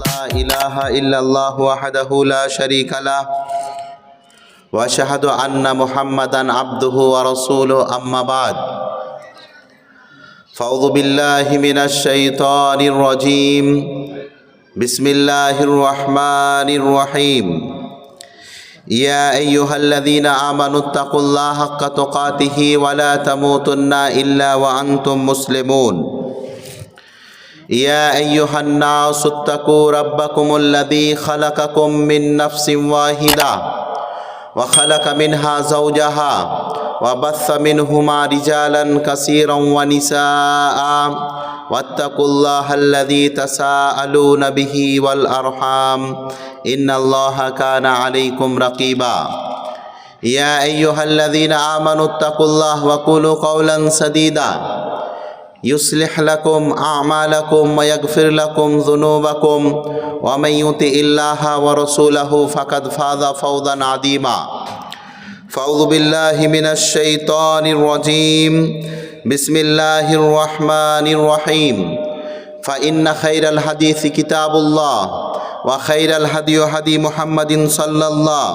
لا إله إلا الله وحده لا شريك له وأشهد أن محمدا عبده ورسوله أما بعد فأعوذ بالله من الشيطان الرجيم بسم الله الرحمن الرحيم يا أيها الذين آمنوا اتقوا الله حق تقاته ولا تموتن إلا وأنتم مسلمون يا أيها الناس اتقوا ربكم الذي خلقكم من نفس واحدة وخلق منها زوجها وبث منهما رجالا كثيرا ونساء واتقوا الله الذي تساءلون به والأرحام إن الله كان عليكم رقيبا يا أيها الذين آمنوا اتقوا الله وقولوا قولا سديدا يصلح لكم أعمالكم ويغفر لكم ذنوبكم ومن يطع الله ورسوله فقد فاز فوزا عظيما فأعوذ بالله من الشيطان الرجيم بسم الله الرحمن الرحيم فإن خير الحديث كتاب الله وخير الهدي هدي محمد صلى الله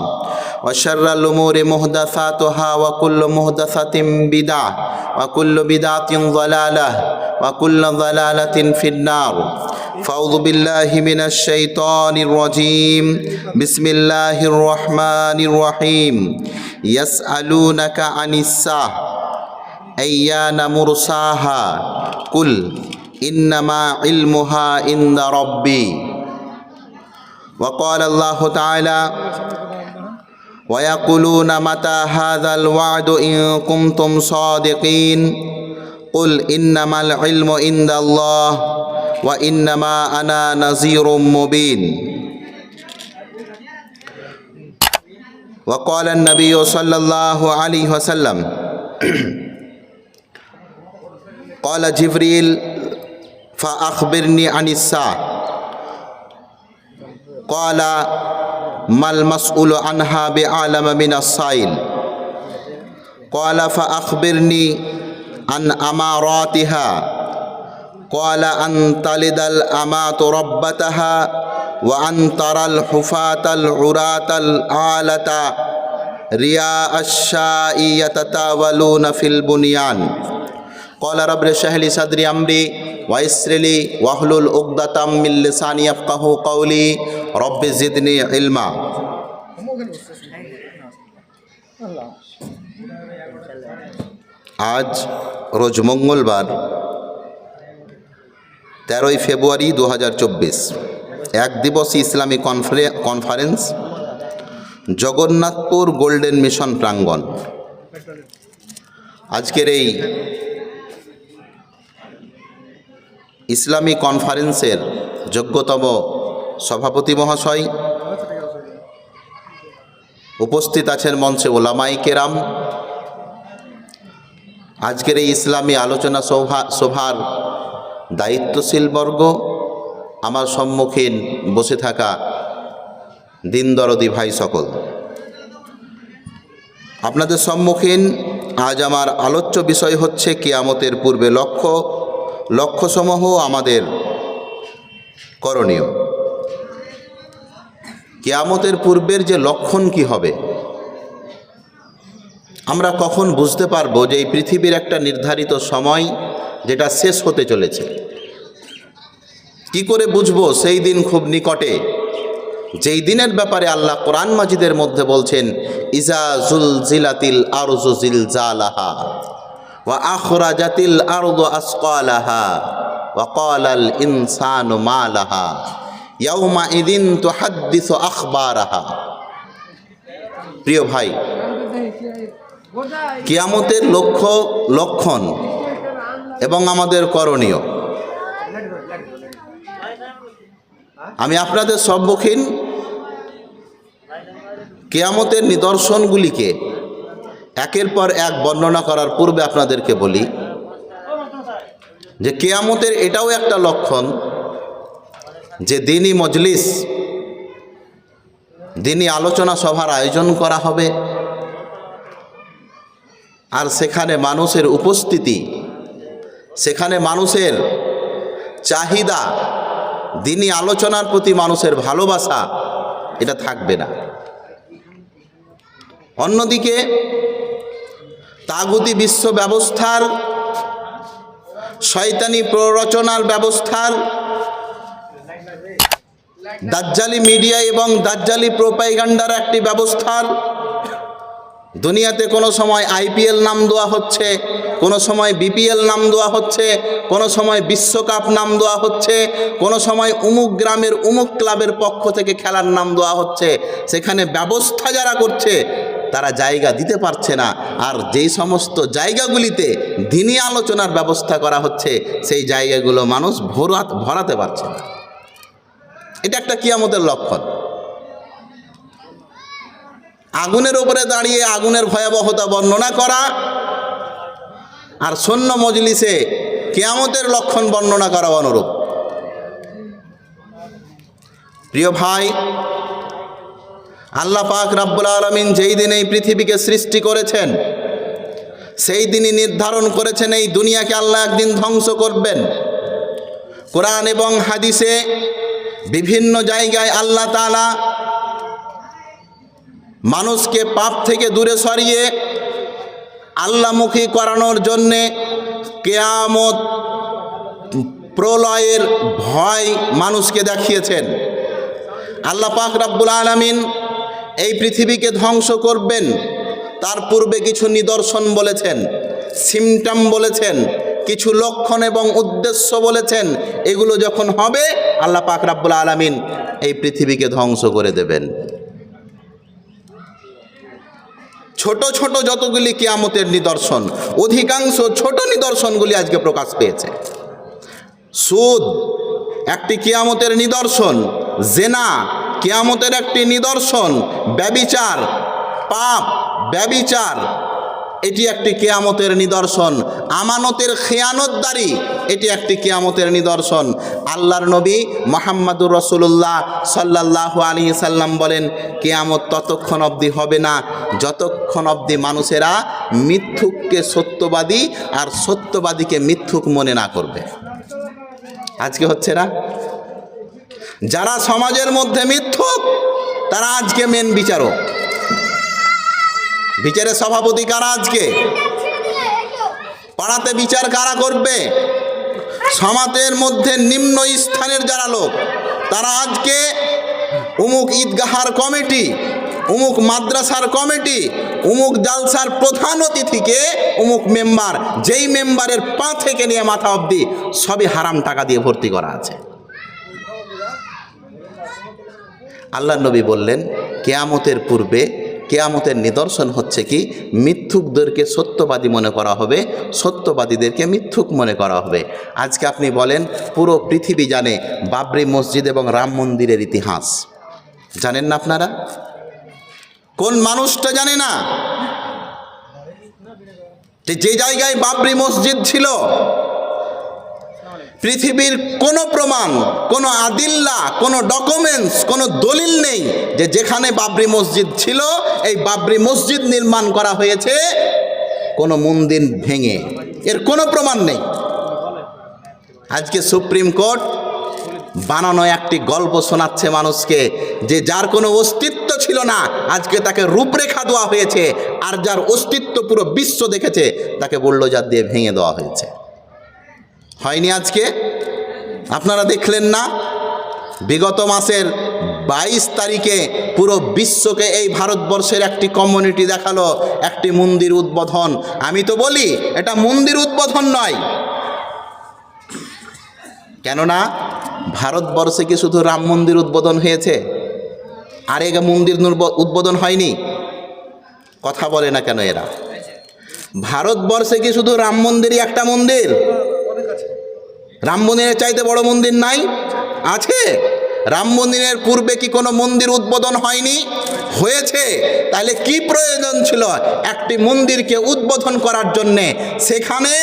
وشر الأمور محدثاتها وكل محدثة بدعة وكل بدعة ضلالة وكل ضلالة في النار فأعوذ بالله من الشيطان الرجيم بسم الله الرحمن الرحيم يسألونك عن الساعة أيان مرساها قل إنما علمها عند ربي وقال الله تعالى ويقولون متى هذا الوعد إن كنتم صادقين قل إنما العلم عند الله وإنما أنا نذير مبين وقال النبي صلى الله عليه وسلم قال جبريل فأخبرني عن الساعة قال ما المسؤول عنها بعالم من السائل قال فأخبرني عن أماراتها قال أن تلد الأمات ربتها وأن ترى الحفاة العراة العالة رياء الشاء يتطاولون في البنيان قال رب اشرح لي صدري أمري ويسر لي واحلل عقدة من لساني يفقهوا قولي رب زدني علما আজ রোজ মঙ্গলবার 13 ফেব্রুয়ারি 2024 এক দিবসী ইসলামী কনফারেন্স জগন্নাথপুর গোল্ডেন মিশন প্রাঙ্গণ। আজকের এই ইসলামী কনফারেন্সের যোগ্যতম সভাপতি মহাশয়, উপস্থিত আছেন মঞ্চে ওলামায়ে কেরাম, আজকের এই ইসলামী আলোচনা সভার দায়িত্বশীল বর্গ, আমার সম্মুখীন বসে থাকা দিন দরদি ভাই সকল, আপনাদের সম্মুখীন আজ আমার আলোচ্য বিষয় হচ্ছে কিয়ামতের পূর্বে লক্ষ্যসমূহ আমাদের করণীয়। কিয়ামতের পূর্বের যে লক্ষণ কি হবে, আমরা কখন বুঝতে পারবো যে এই পৃথিবীর একটা নির্ধারিত সময় যেটা শেষ হতে চলেছে? কি করে বুঝবো সেই দিন খুব নিকটে, যেই দিনের ব্যাপারে আল্লাহ কোরআন মাজিদের মধ্যে বলছেন ইজা জুলজিলাতিল আরজু জিলজালাহা ওয়া আখরাজাতিল আরদু আসকালাহা ওয়া ক্বালাল ইনসানু মা লাহা ইয়াউমা ইদিন তুহাদ্দিসু আখবারাহা। প্রিয় ভাই, কিয়ামতের লক্ষণ এবং আমাদের করণীয় আমি আপনাদের সম্মুখীন কিয়ামতের নিদর্শনগুলিকে একের পর এক বর্ণনা করার পূর্বে আপনাদেরকে বলি যে কিয়ামতের এটাও একটা লক্ষণ যে দিনী মজলিস, দিনী আলোচনা সভার আয়োজন করা হবে, আর সেখানে মানুষের উপস্থিতি, সেখানে মানুষের চাহিদা দিনী আলোচনার প্রতি মানুষের ভালোবাসা এটা থাকবে না। অন্যদিকে তাগুতি বিশ্ব ব্যবস্থার, শয়তানি প্ররোচনার ব্যবস্থার, দাজ্জালি মিডিয়া এবং দাজ্জালি প্রোপাগান্ডার একটি ব্যবস্থার, দুনিয়াতে কোনো সময় আইপিএল নাম দেওয়া হচ্ছে, কোনো সময় বিপিএল নাম দেওয়া হচ্ছে, কোনো সময় বিশ্বকাপ নাম দেওয়া হচ্ছে, কোনো সময় অমুক গ্রামের অমুক ক্লাবের পক্ষ থেকে খেলার নাম দেওয়া হচ্ছে। সেখানে ব্যবস্থা যারা করছে তারা জায়গা দিতে পারছে না, আর যেই সমস্ত জায়গাগুলিতে দিনী আলোচনার ব্যবস্থা করা হচ্ছে সেই জায়গাগুলো মানুষ ভরাতে পারছে না। এটা একটা কিয়ামতের লক্ষণ। আগুনের উপরে দাঁড়িয়ে আগুনের ভয়াবহতা বর্ণনা করা আর শূন্য মজলিসে কিয়ামতের লক্ষণ বর্ণনা করা অনুরূপ। প্রিয় ভাই, আল্লাহ পাক রব্বুল আলামিন যেই দিন এই পৃথিবীকে সৃষ্টি করেছেন সেই দিনই নির্ধারণ করেছেন এই দুনিয়াকে আল্লাহ একদিন ধ্বংস করবেন। কোরআন এবং হাদিসে বিভিন্ন জায়গায় আল্লাহ তাআলা মানুষকে পাপ থেকে দূরে সরিয়ে আল্লাহমুখী করানোর জন্যে কিয়ামত প্রলয়ের ভয় মানুষকে দেখিয়েছেন। আল্লাহ পাক রব্বুল আলামিন এই পৃথিবীকে ধ্বংস করবেন, তার পূর্বে কিছু নিদর্শন বলেছেন, সিমটম বলেছেন, কিছু লক্ষণ এবং উদ্দেশ্য বলেছেন। এগুলো যখন হবে আল্লাহ পাক রব্বুল আলামিন এই পৃথিবীকে ধ্বংস করে দেবেন। ছোট ছোট যতগুলি কিয়ামতের নিদর্শন, অধিকাংশ ছোট নিদর্শনগুলি আজকে প্রকাশ পেয়েছে। সুদ একটি কিয়ামতের নিদর্শন, জেনা কিয়ামতের একটি নিদর্শন, ব্যভিচার, পাপ ব্যভিচার এটি একটি কিয়ামতের নিদর্শন, আমানতের খেয়ানতদারি এটি একটি কিয়ামতের নিদর্শন। আল্লাহর নবী মুহাম্মদুর রাসূলুল্লাহ সাল্লাল্লাহু আলাইহি সাল্লাম বলেন, কিয়ামত ততক্ষণ অবধি হবে না যতক্ষণ অবধি মানুষেরা মিথ্যুককে সত্যবাদী আর সত্যবাদীকে মিথ্যুক মনে না করবে। আজকে হচ্ছে না? যারা সমাজের মধ্যে মিথ্যুক তারা আজকে মেন বিচারক। বিচারের সভাপতি কারা? আজকে পাড়াতে বিচার কারা করবে? সমাজের মধ্যে নিম্ন স্থানের যারা লোক তারা আজকে অমুক ঈদগাহার কমিটি, অমুক মাদ্রাসার কমিটি, অমুক জালসার প্রধান অতিথিকে অমুক মেম্বার, যেই মেম্বারের পা থেকে নিয়ে মাথা অবধি সবই হারাম টাকা দিয়ে ভর্তি করা আছে। আল্লাহর নবী বললেন, কিয়ামতের পূর্বে কিয়ামতের নিদর্শন হচ্ছে কি, মিথ্যুকদেরকে সত্যবাদী মনে করা হবে, সত্যবাদীদেরকে মিথ্যুক মনে করা হবে। আজকে আপনি বলেন, পুরো পৃথিবী জানে বাবরি মসজিদ এবং রাম মন্দিরের ইতিহাস, জানেন না আপনারা? কোন মানুষটা জানে না যে জায়গায় বাবরি মসজিদ ছিল পৃথিবীর কোনো প্রমাণ, কোনো আদিল্লা, কোনো ডকুমেন্টস, কোনো দলিল নেই যে যেখানে বাবরি মসজিদ ছিল এই বাবরি মসজিদ নির্মাণ করা হয়েছে কোনো মন্দির ভেঙে, এর কোনো প্রমাণ নেই। আজকে সুপ্রিম কোর্ট বানানো একটি গল্প শোনাচ্ছে মানুষকে যে যার কোনো অস্তিত্ব ছিল না আজকে তাকে রূপরেখা দেওয়া হয়েছে, আর যার অস্তিত্ব পুরো বিশ্ব দেখেছে তাকে বুলডোজার দিয়ে ভেঙে দেওয়া হয়েছে। হয়নি আজকে? আপনারা দেখলেন না বিগত মাসের 22 তারিখে পুরো বিশ্বকে এই ভারতবর্ষের একটি কমিউনিটি দেখালো একটি মন্দির উদ্বোধন। আমি তো বলি এটা মন্দির উদ্বোধন নয়, কেননা ভারতবর্ষে কি শুধু রাম মন্দির উদ্বোধন হয়েছে? আর এ মন্দির উদ্বোধন হয়নি? কথা বলে না কেন এরা? ভারতবর্ষে কি শুধু রাম মন্দিরই একটা মন্দির? রাম মন্দিরের চাইতে বড় মন্দির নাই? আছে। রাম মন্দিরের পূর্বে কি কোনো মন্দির উদ্বোধন হয়নি? হয়েছে। তাহলে কি প্রয়োজন ছিল একটি মন্দিরকে উদ্বোধন করার জন্যে? সেখানে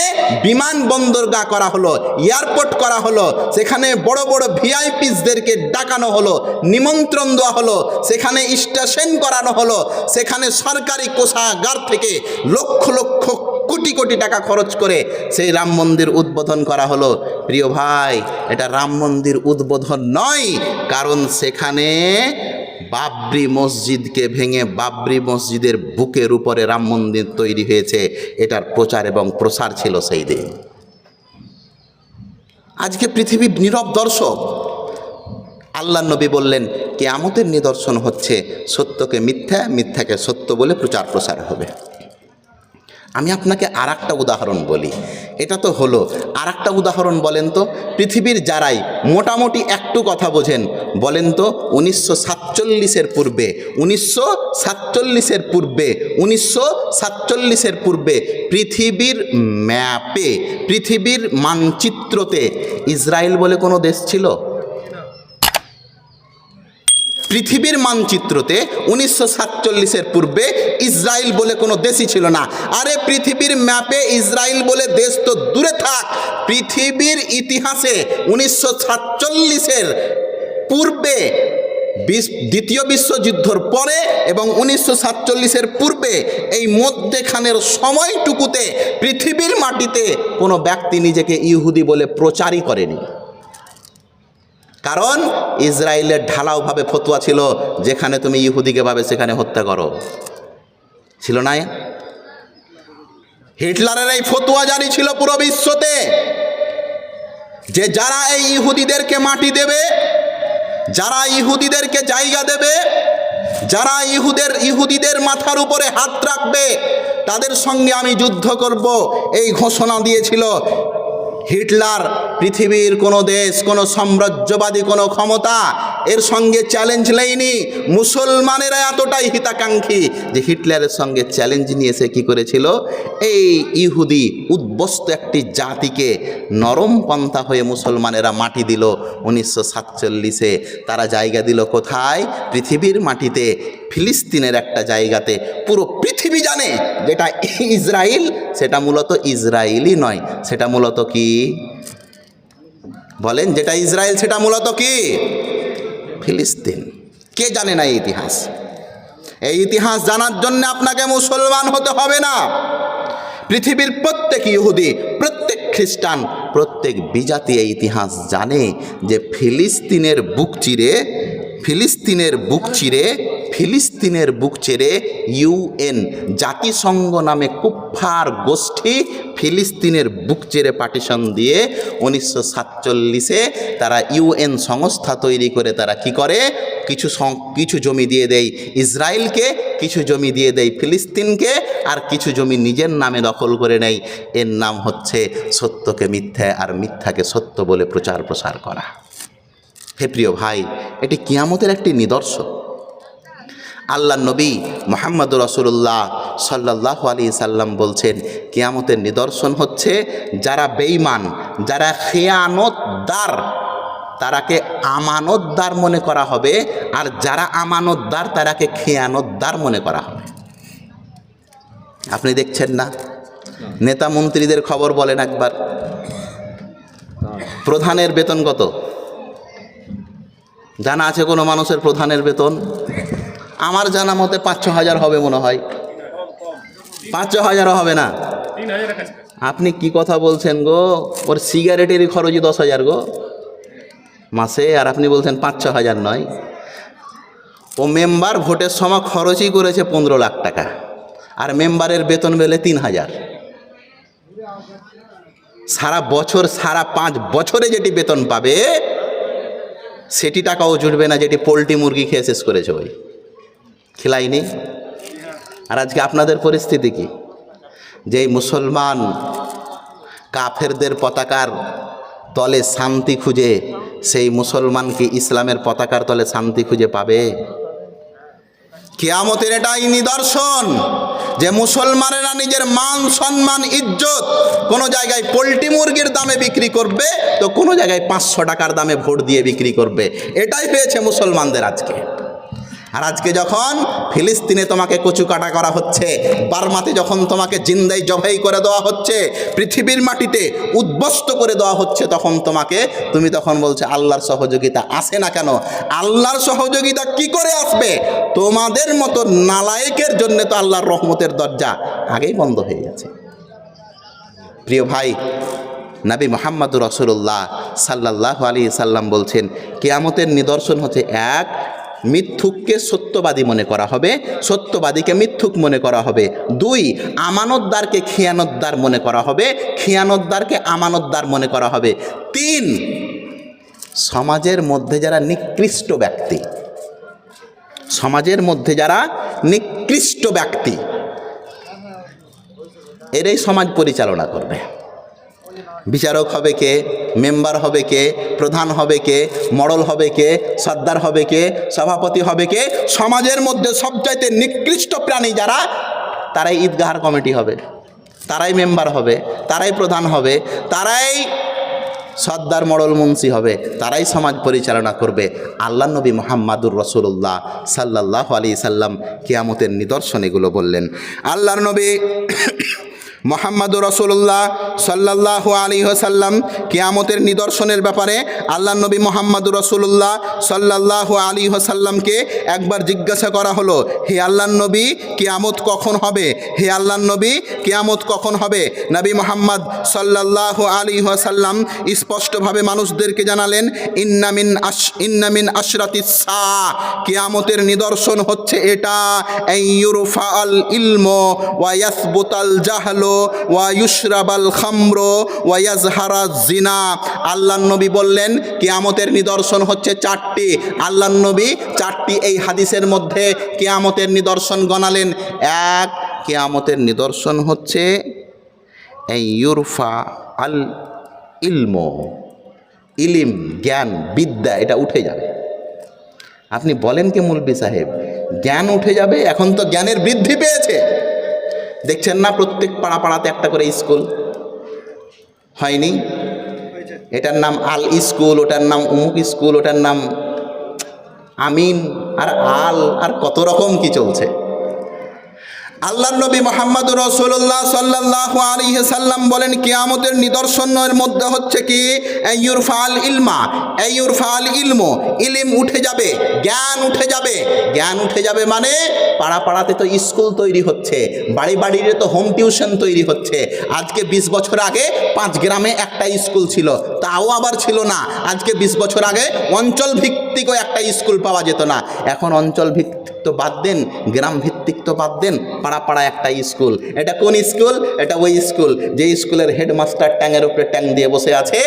বিমানবন্দরগাহ করা হলো, এয়ারপোর্ট করা হলো, সেখানে বড় বড় ভিআইপিসদেরকে ডাকানো হলো, নিমন্ত্রণ দেওয়া হলো, সেখানে স্টেশন করানো হলো, সেখানে সরকারি কোষাগার থেকে লক্ষ লক্ষ কোটি কোটি টাকা খরচ করে সেই রাম মন্দির উদ্বোধন করা হলো। প্রিয় ভাই, এটা রাম মন্দির উদ্বোধন নয়, কারণ সেখানে বাবরি মসজিদকে ভেঙে বাবরি মসজিদের বুকের উপরে রাম মন্দির তৈরি হয়েছে। এটার প্রচার এবং প্রসার ছিল সেই দিন। আজকে পৃথিবীর নীরব দর্শক। আল্লাহ নবী বললেন, কিয়ামতের নিদর্শন হচ্ছে সত্যকে মিথ্যা, মিথ্যাকে সত্য বলে প্রচার প্রসার হবে। আমি আপনাকে আর একটা উদাহরণ বলি। এটা তো হলো, আর একটা উদাহরণ বলেন তো। পৃথিবীর যারাই মোটামুটি একটু কথা বোঝেন, বলেন তো 1947-এর পূর্বে 1947-এর পূর্বে পৃথিবীর ম্যাপে, পৃথিবীর মানচিত্রতে ইসরায়েল বলে কোনো দেশ ছিল? পৃথিবীর মানচিত্রতে 1947-এর পূর্বে ইসরায়েল বলে কোনো দেশই ছিল না। আরে পৃথিবীর ম্যাপে ইসরায়েল বলে দেশ তো দূরে থাক, পৃথিবীর ইতিহাসে 1947-এর পূর্বে, দ্বিতীয় বিশ্বযুদ্ধের পরে এবং 1947-এর পূর্বে এই মধ্যেখানের সময়টুকুতে পৃথিবীর মাটিতে কোনো ব্যক্তি নিজেকে ইহুদি বলে প্রচারই করেনি। কারণ ইসরায়েলের ঢালাওভাবে ফতোয়া ছিল, যেখানে তুমি ইহুদিকে পাবে সেখানে হত্যা করো, ছিল না? হিটলারের এই ফতোয়া জারি ছিল পুরো বিশ্বতে, যে যারা এই ইহুদিদেরকে মাটি দেবে, যারা ইহুদিদেরকে জায়গা দেবে, যারা ইহুদিদের মাথার উপরে হাত রাখবে, তাদের সঙ্গে আমি যুদ্ধ করব, এই ঘোষণা দিয়েছিল হিটলার। পৃথিবীর কোনো দেশ, কোনো সাম্রাজ্যবাদী কোনো ক্ষমতা এর সঙ্গে চ্যালেঞ্জ নেয়নি। মুসলমানেরা এতটাই হিতাকাঙ্ক্ষী যে হিটলারের সঙ্গে চ্যালেঞ্জ নিয়ে সে কী করেছিল, এই ইহুদি উদ্বস্ত একটি জাতিকে নরম পন্থা হয়ে মুসলমানেরা মাটি দিল 1947-এ। তারা জায়গা দিল কোথায়? পৃথিবীর মাটিতে, ফিলিস্তিনের একটা জায়গাতে। পুরো পৃথিবী জানে যেটা ইসরায়েল, সেটা মূলত ইসরায়েলই নয়, সেটা মূলত কি বলেন? যেটা ইসরায়েল সেটা মূলত কি? ফিলিস্তিন। কে জানে না এই ইতিহাস? এই ইতিহাস জানার জন্য আপনাকে মুসলমান হতে হবে না। পৃথিবীর প্রত্যেক ইহুদি, প্রত্যেক খ্রিস্টান, প্রত্যেক বিজাতি এই ইতিহাস জানে যে ফিলিস্তিনের বুক চিরে ইউএন, জাতিসংঘ নামে কুফফার গোষ্ঠী ফিলিস্তিনের বুক চিরে পার্টিশন দিয়ে 1947-এ তারা ইউএন সংস্থা তৈরি করে তারা কি করে, কিছু জমি দিয়ে দেয় ইসরায়েলকে, কিছু জমি দিয়ে দেয় ফিলিস্তিনকে, আর কিছু জমি নিজের নামে দখল করে নেয়। এর নাম হচ্ছে সত্যকে মিথ্যা আর মিথ্যাকে সত্য বলে প্রচার প্রসার করা। হে প্রিয় ভাই, এটি কিয়ামতের একটি নিদর্শন। আল্লাহ নবী মুহাম্মদ রাসূলুল্লাহ সাল্লাল্লাহু আলাইহি সাল্লাম বলছেন, কিয়ামতের নিদর্শন হচ্ছে যারা বেঈমান, যারা খেয়ানতদার, তারাকে আমানতদার মনে করা হবে, আর যারা আমানতদার তারাকে খেয়ানতদার মনে করা হবে। আপনি দেখছেন না, নেতা মন্ত্রীদের খবর বলেন একবার। প্রধানের বেতন কত জানা আছে কোনো মানুষের? প্রধানের বেতন আমার জানা মতে 5-6 হাজার হবে মনে হয়। 5-6 হাজারও হবে না। আপনি কি কথা বলছেন গো? ওর সিগারেটেরই খরচই 10 হাজার গো মাসে, আর আপনি বলছেন 5-6 হাজার নয়। ও মেম্বার ভোটের সময় খরচই করেছে 15 লাখ টাকা, আর মেম্বারের বেতন বেলে 3 হাজার। সারা বছর, সারা 5 বছরে যেটি বেতন পাবে সেটি টাকাও জুটবে না যেটি পোলট্রি মুরগি খেয়ে শেষ করেছে, ওই খেলাইনি। আর আজকে আপনাদের পরিস্থিতি কি? যেই মুসলমান কাফেরদের পতাকার তলে শান্তি খুঁজে, সেই মুসলমান কি ইসলামের পতাকার তলে শান্তি খুঁজে পাবে? কিয়ামতের এটাই নিদর্শন যে মুসলমানেরা নিজের মান সম্মান ইজ্জত কোনো জায়গায় পোলট্রি মুরগির দামে বিক্রি করবে, তো কোনো জায়গায় 500 টাকার দামে ভোট দিয়ে বিক্রি করবে। এটাই হয়েছে মুসলমানদের আজকে। আর আজকে যখন ফিলিস্তিনে তোমাকে কচু কাটা করা হচ্ছে, বার্মাতে যখন তোমাকে জিন্দাই জবাই করে দেওয়া হচ্ছে, পৃথিবীর মাটিতে উদ্বস্ত করে দেওয়া হচ্ছে, তখন তুমি তখন বলছো আল্লাহর সহযোগিতা আসে না কেন? আল্লাহর সহযোগিতা কি করে আসবে? তোমাদের মতো নালায়েকের জন্য তো আল্লাহর রহমতের দরজা আগেই বন্ধ হয়ে গেছে। প্রিয় ভাই, নবী মুহাম্মদুর রাসূলুল্লাহ সাল্লাল্লাহু আলাইহি সাল্লাম বলছেন কিয়ামতের নিদর্শন হচ্ছে, এক, মিথ্যুককে সত্যবাদী মনে করা হবে, সত্যবাদীকে মিথ্যুক মনে করা হবে। দুই, আমানতদারকে খিয়ানতদার মনে করা হবে, খিয়ানতদারকে আমানতদার মনে করা হবে। তিন, সমাজের মধ্যে যারা নিকৃষ্ট ব্যক্তি, সমাজের মধ্যে যারা নিকৃষ্ট ব্যক্তি, এরাই সমাজ পরিচালনা করবে। বিচারক হবে কে, মেম্বার হবে কে, প্রধান হবে কে, মডল হবে কে, সর্দার হবে কে, সভাপতি হবে কে? সমাজের মধ্যে সবচাইতে নিকৃষ্ট প্রাণী যারা, তারাই ঈদগাহার কমিটি হবে, তারাই মেম্বার হবে, তারাই প্রধান হবে, তারাই সর্দার মডল মুন্সি হবে, তারাই সমাজ পরিচালনা করবে। আল্লাহ নবী মুহাম্মাদুর রাসূলুল্লাহ সাল্লাল্লাহু আলাইহি সাল্লাম কিয়ামতের নিদর্শন এগুলো বললেন। আল্লাহর নবী মুহাম্মাদুর রাসূলুল্লাহ সাল্লাল্লাহু আলাইহি ওয়াসাল্লাম কিয়ামতের নিদর্শনের ব্যাপারে আল্লাহর নবী মুহাম্মাদুর রাসূলুল্লাহ সাল্লাল্লাহু আলাইহি ওয়াসাল্লামকে একবার জিজ্ঞাসা করা হলো, হে আল্লাহর নবী, কিয়ামত কখন হবে? হে আল্লাহর নবী, কিয়ামত কখন হবে? নবী মুহাম্মদ সাল্লাল্লাহু আলাইহি ওয়াসাল্লাম স্পষ্টভাবে মানুষদেরকে জানালেন, ইন্না মিন আশরাতিস সা, কিয়ামতের নিদর্শন হচ্ছে এটা, আইয়ুরফাল ইলমু ওয়া ইয়াসবুতাল জাহলু ওয়া ইউশরাবাল খামরু ওয়া ইয়াজহারাজ জিনা। আল্লাহর নবী বললেন কিয়ামতের নিদর্শন হচ্ছে চারটি। আল্লাহর নবী চারটি এই হাদিসের মধ্যে কিয়ামতের নিদর্শন গণালেন। এক, কিয়ামতের নিদর্শন হচ্ছে ইউরফা আল ইলমু, ইলিম, জ্ঞান, বিদ্যা, এটা উঠে যাবে। আপনি বলেন কি মৌলভী সাহেব, জ্ঞান উঠে যাবে? এখন তো জ্ঞানের বৃদ্ধি পেয়েছে। দেখছেন না প্রত্যেক পাড়া পাড়াতে একটা করে স্কুল হয়নি? এটার নাম আল স্কুল, ওটার নাম অমুক স্কুল, ওটার নাম আমিন আর আল আর কত রকম কি চলছে। আল্লাহর নবী মুহাম্মদুর রাসূলুল্লাহ সাল্লাল্লাহু আলাইহি সাল্লাম বলেন কিয়ামতের নিদর্শনের মধ্যে হচ্ছে কি, ইউরফাল ইলমা, ইউরফাল ইলমু, ইলম উঠে যাবে, জ্ঞান উঠে যাবে। জ্ঞান উঠে যাবে মানে পাড়া পাড়াতে তো স্কুল তৈরি হচ্ছে, বাড়ি বাড়িতে তো হোম টিউশন তৈরি হচ্ছে। আজকে 20 বছর আগে 5 গ্রামে একটা স্কুল ছিল, তাও আবার ছিল না। আজকে 20 বছর আগে অঞ্চল ভিত্তিকও একটা স্কুল পাওয়া যেত না। এখন অঞ্চল ভিত্তিক তো বাদ দেন, গ্রাম ভিত্তিক তো বাদ দেন, পাড়া পাড়া একটা স্কুল। এটা কোন স্কুল? এটা ওই স্কুল যে স্কুলের হেডমাস্টার ট্যাংয়ের উপরে ট্যাং দিয়ে বসে আছে,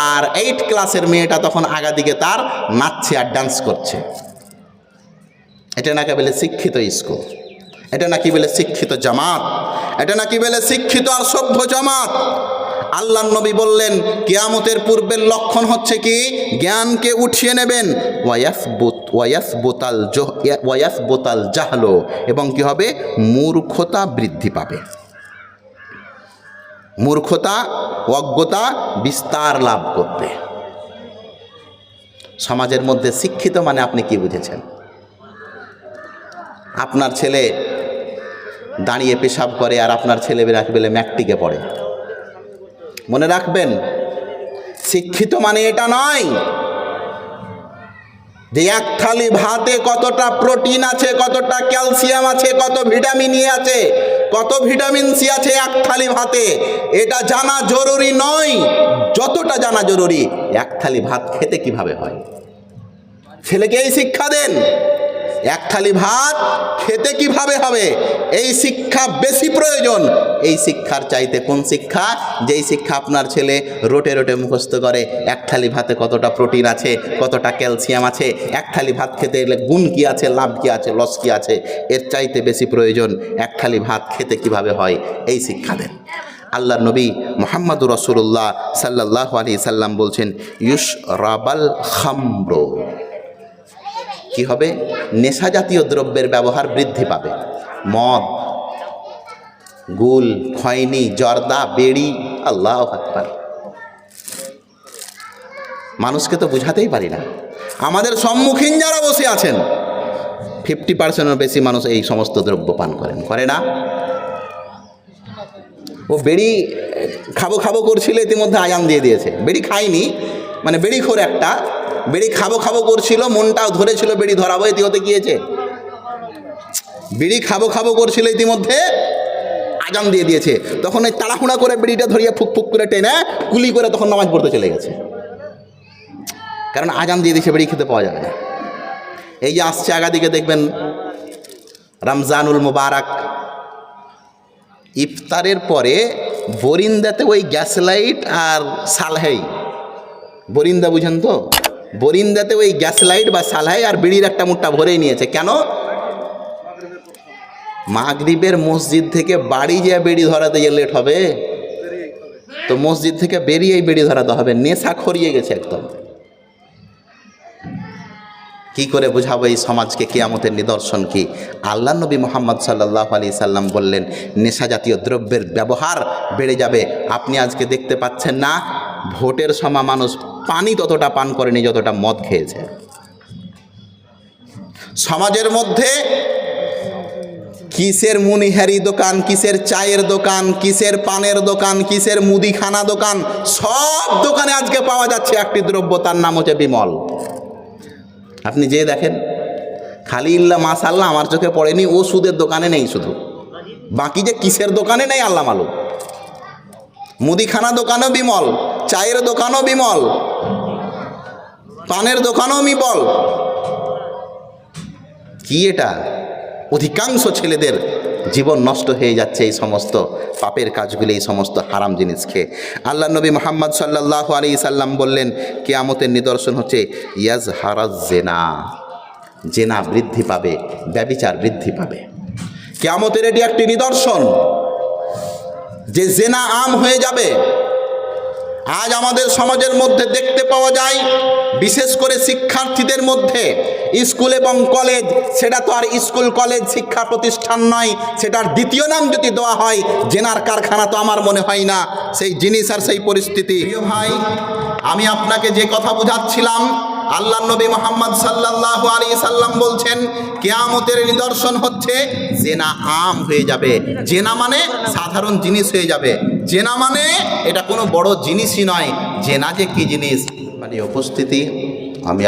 আর 8 ক্লাসের মেয়েটা তখন আগা দিকে তার নাচছে আর ডান্স করছে। এটা নাকি বলে শিক্ষিত স্কুল, এটা নাকি বলে শিক্ষিত জামাত, এটা নাকি বলে শিক্ষিত আর সভ্য জামাত। আল্লাহর নবী বললেন কিয়ামতের পূর্বের লক্ষণ হচ্ছে কি, জ্ঞানকে উঠিয়ে নেবেন, ওয়ায়াসবুতাল জাহলু, এবং কি হবে, মূর্খতা বৃদ্ধি পাবে। মূর্খতা, অজ্ঞতা বিস্তার লাভ করবে। সমাজের মধ্যে শিক্ষিত মানে আপনি কি বুঝেছেন? আপনার ছেলে দাঁড়িয়ে পেশাব করে আর আপনার ছেলে বেলে ম্যাকটিকে পড়ে। মনে রাখবেন, শিক্ষিত মানে এটা নয় যে এক থালি ভাতে কতটা প্রোটিন আছে, কতটা ক্যালসিয়াম আছে, কত ভিটামিন ই আছে, কত ভিটামিন সি আছে এক থালি ভাতে। এটা জানা জরুরি নয়। যতটা জানা জরুরি এক থালি ভাত খেতে কিভাবে হয়। ছেলেকে এই শিক্ষা দেন, এক থালি ভাত খেতে কিভাবে হবে, এই শিক্ষা বেশি প্রয়োজন। এই শিক্ষার চাইতে কোন শিক্ষা? যেই শিক্ষা আপনার ছেলে রোটে রোটে মুখস্থ করে এক থালি ভাতে কতটা প্রোটিন আছে, কতটা ক্যালসিয়াম আছে, এক থালি ভাত খেতে এলে গুণ কি আছে, লাভ কি আছে, লস কি আছে, এর চাইতে বেশি প্রয়োজন এক থালি ভাত খেতে কিভাবে হয়, এই শিক্ষা দেন। আল্লাহর নবী মুহাম্মদুর রাসূলুল্লাহ সাল্লাল্লাহু আলাইহি সাল্লাম বলছেন ইউশরাবাল খামরু, কি হবে, নেশা জাতীয় দ্রব্যের ব্যবহার বৃদ্ধি পাবে। মদ, গুল, খৈনি, জর্দা, বেড়ি, আল্লাহু আকবার। মানুষকে তো বুঝাতেই পারি না। আমাদের সম্মুখীন যারা বসে আছেন 50%-এর বেশি মানুষ এই সমস্ত দ্রব্য পান করেন, করে না? ও বেড়ি খাবো খাবো করছিল, ইতিমধ্যে আয়ান দিয়ে দিয়েছে। বেড়ি খায়নি, মানে বেড়ি খোর একটা, বেড়ি খাবো খাবো করছিল, মনটাও ধরেছিল বেড়ি ধরাবো, ইতিমধ্যে গিয়েছে। বিড়ি খাবো খাবো করছিল, ইতিমধ্যে আজান দিয়ে দিয়েছে, তখন ওই তাড়াহুড়া করে বিড়িটা ধরিয়ে ফুক ফুক করে টেনে কুলি করে তখন নামাজ পড়তে চলে গেছে, কারণ আজান দিয়ে দিয়েছে, বিড়ি খেতে পাওয়া যাবে না। এই যে আসছে আগাদিকে দেখবেন রমজানুল মুবারক, ইফতারের পরে বরিন্দাতে ওই গ্যাস লাইট আর সালহাই, বরিন্দা বুঝেন তো, বরিন্দাতে ওই গ্যাস লাইট বা সালহাই আর বিড়ির একটা মুঠা ভরেই নিয়েছে। কেন? মাগরিবের মসজিদ থেকে বাড়ি যে বিড়ি ধরাতে যে লেট হবে, তো মসজিদ থেকে বেরিয়েই বিড়ি ধরাতে হবে। নেশা খরিয়ে গেছে একদম। কি করে বুঝাবো এই সমাজকে কিয়ামতের নিদর্শন কি? আল্লাহ নবী মুহাম্মদ সাল্লাল্লাহু আলাইহি সাল্লাম বললেন, নেশা জাতীয় দ্রব্যের ব্যবহার বেড়ে যাবে। আপনি আজকে দেখতে পাচ্ছেন না, ভোটের সময় মানুষ পানি ততটা পান করেনি যতটা মদ খেয়েছে। সমাজের মধ্যে কিসের মুনিহারি দোকান, কিসের চায়ের দোকান, কিসের পানের দোকান, কিসের মুদিখানা দোকান, সব দোকানে আজকে পাওয়া যাচ্ছে একটি দ্রব্য, তার নাম হচ্ছে বিমল। আপনি যে দেখেন, খালি ইল্লা মাশাআল্লাহ আমার চোখে পড়েনি ও সুদের দোকানে নেই, শুধু বাকি যে কিসের দোকানে নেই আল্লাহ মালুম। মুদিখানা দোকানও বিমল, চায়ের দোকানও বিমল, পানের দোকানও বিমল। কি এটা? অধিকাংশ ছেলেদের জীবন নষ্ট হয়ে যাচ্ছে এই সমস্ত পাপের কাজগুলি, এই সমস্ত হারাম জিনিস খেয়ে। আল্লাহ নবী মুহাম্মদ সাল্লাল্লাহু আলাইহি সাল্লাম বললেন, কিয়ামতের নিদর্শন হচ্ছে ইয়াজহারাজ জিনা, জেনা বৃদ্ধি পাবে, ব্যভিচার বৃদ্ধি পাবে। কিয়ামতের এটি একটি নিদর্শন যে জেনা আম হয়ে যাবে। আজ আমাদের সমাজের মধ্যে দেখতে পাওয়া যায়, বিশেষ করে শিক্ষার্থীদের মধ্যে, স্কুল এবং কলেজ, সেটা তো আর স্কুল কলেজ শিক্ষা প্রতিষ্ঠান নয়, সেটার দ্বিতীয় নাম যদি দেওয়া হয় জেনার কারখানা, তো আমার মনে হয় না সেই জিনিস আর সেই পরিস্থিতি। প্রিয় ভাই, আমি আপনাকে যে কথা বুঝাচ্ছিলাম, আল্লাহ নবী মুহাম্মদ সাল্লাল্লাহু আলাইহি সাল্লাম বলছেন, কিয়ামতের নিদর্শন হচ্ছে জেনা আম হয়ে যাবে। জেনা মানে সাধারণ জিনিস হয়ে যাবে। জেনা মানে এটা কোনো বড় জিনিসই নয়। জেনা যে কি জিনিস, মানে উপস্থিতি, আমি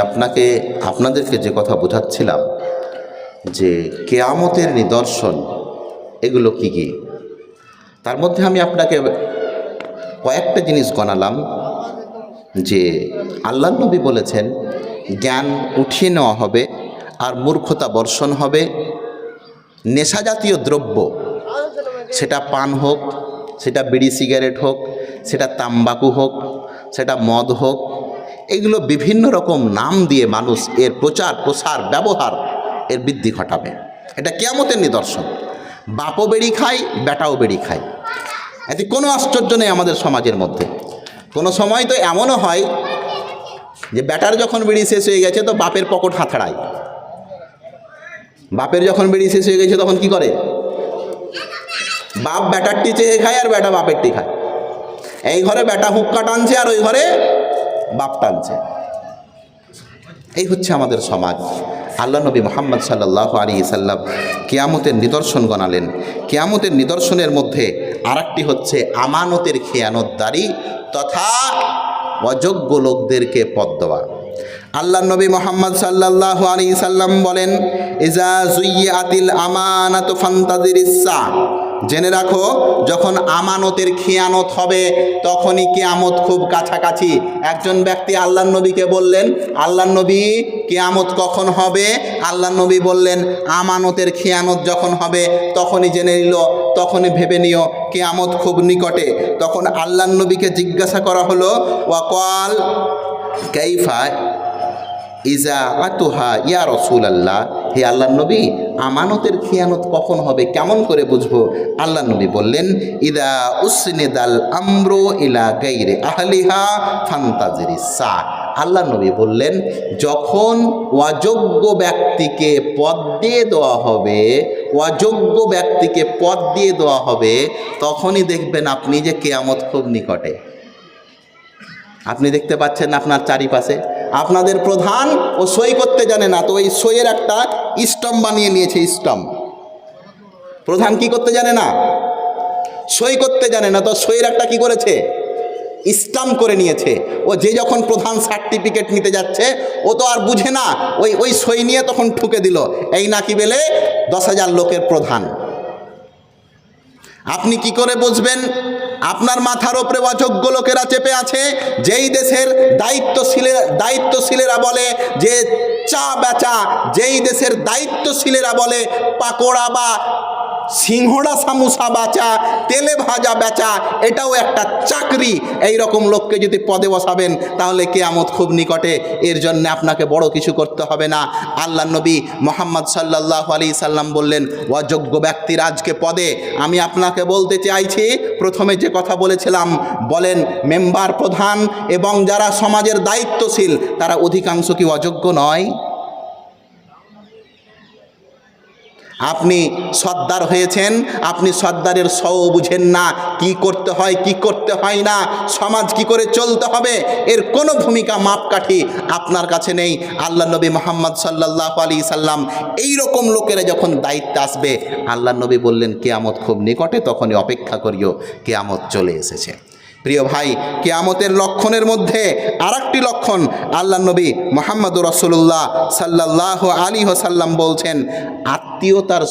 আপনাদেরকে যে কথা বোঝাচ্ছিলাম যে কিয়ামতের নিদর্শন এগুলো কি কি, তার মধ্যে আমি আপনাকে কয়েকটা জিনিস গণালাম। যে আল্লাহ নবী বলেছেন জ্ঞান উঠিয়ে নেওয়া হবে আর মূর্খতা বর্ষণ হবে। নেশা জাতীয় দ্রব্য, সেটা পান হোক, সেটা বিড়ি সিগারেট হোক, সেটা তাম্বাকু হোক, সেটা মদ হোক, এগুলো বিভিন্ন রকম নাম দিয়ে মানুষ এর প্রচার প্রসার ব্যবহার এর বৃদ্ধি ঘটাবে। এটা কিয়ামতের নিদর্শন। বাপও বেড়ি খায়, বেটাও বেড়ি খায়, এতে কোনো আশ্চর্য নেই আমাদের সমাজের মধ্যে। কোনো সময় তো এমনও হয় যে বেটার যখন বিড়ি শেষ হয়ে গেছে তো বাপের পকেট হাতড়ায়। বাপের যখন বিড়ি শেষ হয়ে গেছে তখন কি করে? বাপ বেটারটি চেয়ে খায় আর বেটা বাপেরটি খায়। এই ঘরে বেটা হুক্কা টানছে আর ওই ঘরে বাপ টানছে। এই হচ্ছে আমাদের সমাজ। আল্লাহ নবী মুহাম্মদ সাল্লাল্লাহু আলাইহি সাল্লাম কিয়ামতের নিদর্শন গণালেন। কিয়ামতের নিদর্শনের মধ্যে আরেকটি হচ্ছে আমানতের খেয়ানতদারি তথা অযোগ্য লোকদেরকে পদ দেওয়া। আল্লাহ নবী মুহাম্মদ সাল্লাল্লাহু আলাইহি সাল্লাম বলেন, ইজা জুইয়াতিল আমানাতু ফান্তাজিরিস সা, জেনে রাখো যখন আমানতের খেয়ানত হবে তখনই কিয়ামত খুব কাছাকাছি। একজন ব্যক্তি আল্লাহ নবীকে বললেন, আল্লাহ নবী কিয়ামত কখন হবে? আল্লাহ নবী বললেন, আমানতের খেয়ানত যখন হবে তখনই জেনে নিল, তখনই ভেবে নিও কিয়ামত খুব নিকটে। তখন আল্লাহ নবীকে জিজ্ঞাসা করা হলো, ওয়াকাল কাইফা ইজা আতুহা ইয়া রাসূলুল্লাহ, হে আল্লাহ নবী আমানতের খিয়ানত কখন হবে, কেমন করে বুঝবো? আল্লাহ নবী বললেন, ইদা উসনিদাল আমরু ইলা গায়রি আহলিহা ফান্তাজিরিস সা। আল্লাহ নবী বললেন, যখন অযোগ্য ব্যক্তিকে পদ দিয়ে দেওয়া হবে, অযোগ্য ব্যক্তিকে পদ দিয়ে দেওয়া হবে, তখনই দেখবেন আপনি যে কিয়ামত খুব নিকটে। আপনি দেখতে পাচ্ছেন আপনার চারিপাশে আপনাদের প্রধান ও সই করতে জানে না, তো ওই সইয়ের একটা স্ট্যাম্প বানিয়ে নিয়েছে। স্ট্যাম্প প্রধান কি করতে জানে না? সই করতে জানে না, তো সইয়ের একটা কি করেছে? স্ট্যাম্প করে নিয়েছে। ও যে যখন প্রধান সার্টিফিকেট নিতে যাচ্ছে ও তো আর বুঝে না, ওই সই নিয়ে তখন ঠুকে দিল, এই নাকি বেলে 10,000 লোকের প্রধান। আপনি কি করে বুঝবেন? আপনার মাথার ওপরে অযোগ্য লোকেরা চেপে আছে। যেই দেশের দায়িত্বশীলেরা বলে যে চা বেচা, যেই দেশের দায়িত্বশীলেরা বলে পাকোড়া বা সিংহড়া সামোসা বেচা, তেলে ভাজা বেচা এটাও একটা চাকরি, এই রকম লোককে যদি পদে বসাবেন তাহলে কিয়ামত খুব নিকটে। এর জন্য আপনাকে বড় কিছু করতে হবে না। আল্লাহ নবী মুহাম্মদ সাল্লাল্লাহু আলাইহি সাল্লাম বললেন অযোগ্য ব্যক্তির আজকে পদে। আমি আপনাকে বলতে চাইছি, প্রথমে যে কথা বলেছিলাম, বলেন মেম্বার প্রধান এবং যারা সমাজের দায়িত্বশীল তারা অধিকাংশ কি অযোগ্য নয়? আপনি সর্দার হয়েছেন, আপনি সর্দারের সও বুঝেন না, কি করতে হয় কি করতে হয় না, সমাজ কি করে চলতে হবে, এর কোনো ভূমিকা মাপকাঠি আপনার কাছে নেই। আল্লাহ নবী মুহাম্মদ সাল্লাল্লাহু আলাইহি সাল্লাম এই রকম লোকেরা যখন দায়িত্বে আসবে, আল্লাহ নবী বললেন কিয়ামত খুব নিকটে, তখনই অপেক্ষা করিও, কিয়ামত চলে এসেছে। প্রিয় ভাই, কিয়ামতের লক্ষণের মধ্যে আরেকটি লক্ষণ আল্লাহ নবী মুহাম্মদুর রাসূলুল্লাহ সাল্লাল্লাহু আলাইহি ওয়াসাল্লাম বলছেন, আত্মীয়তার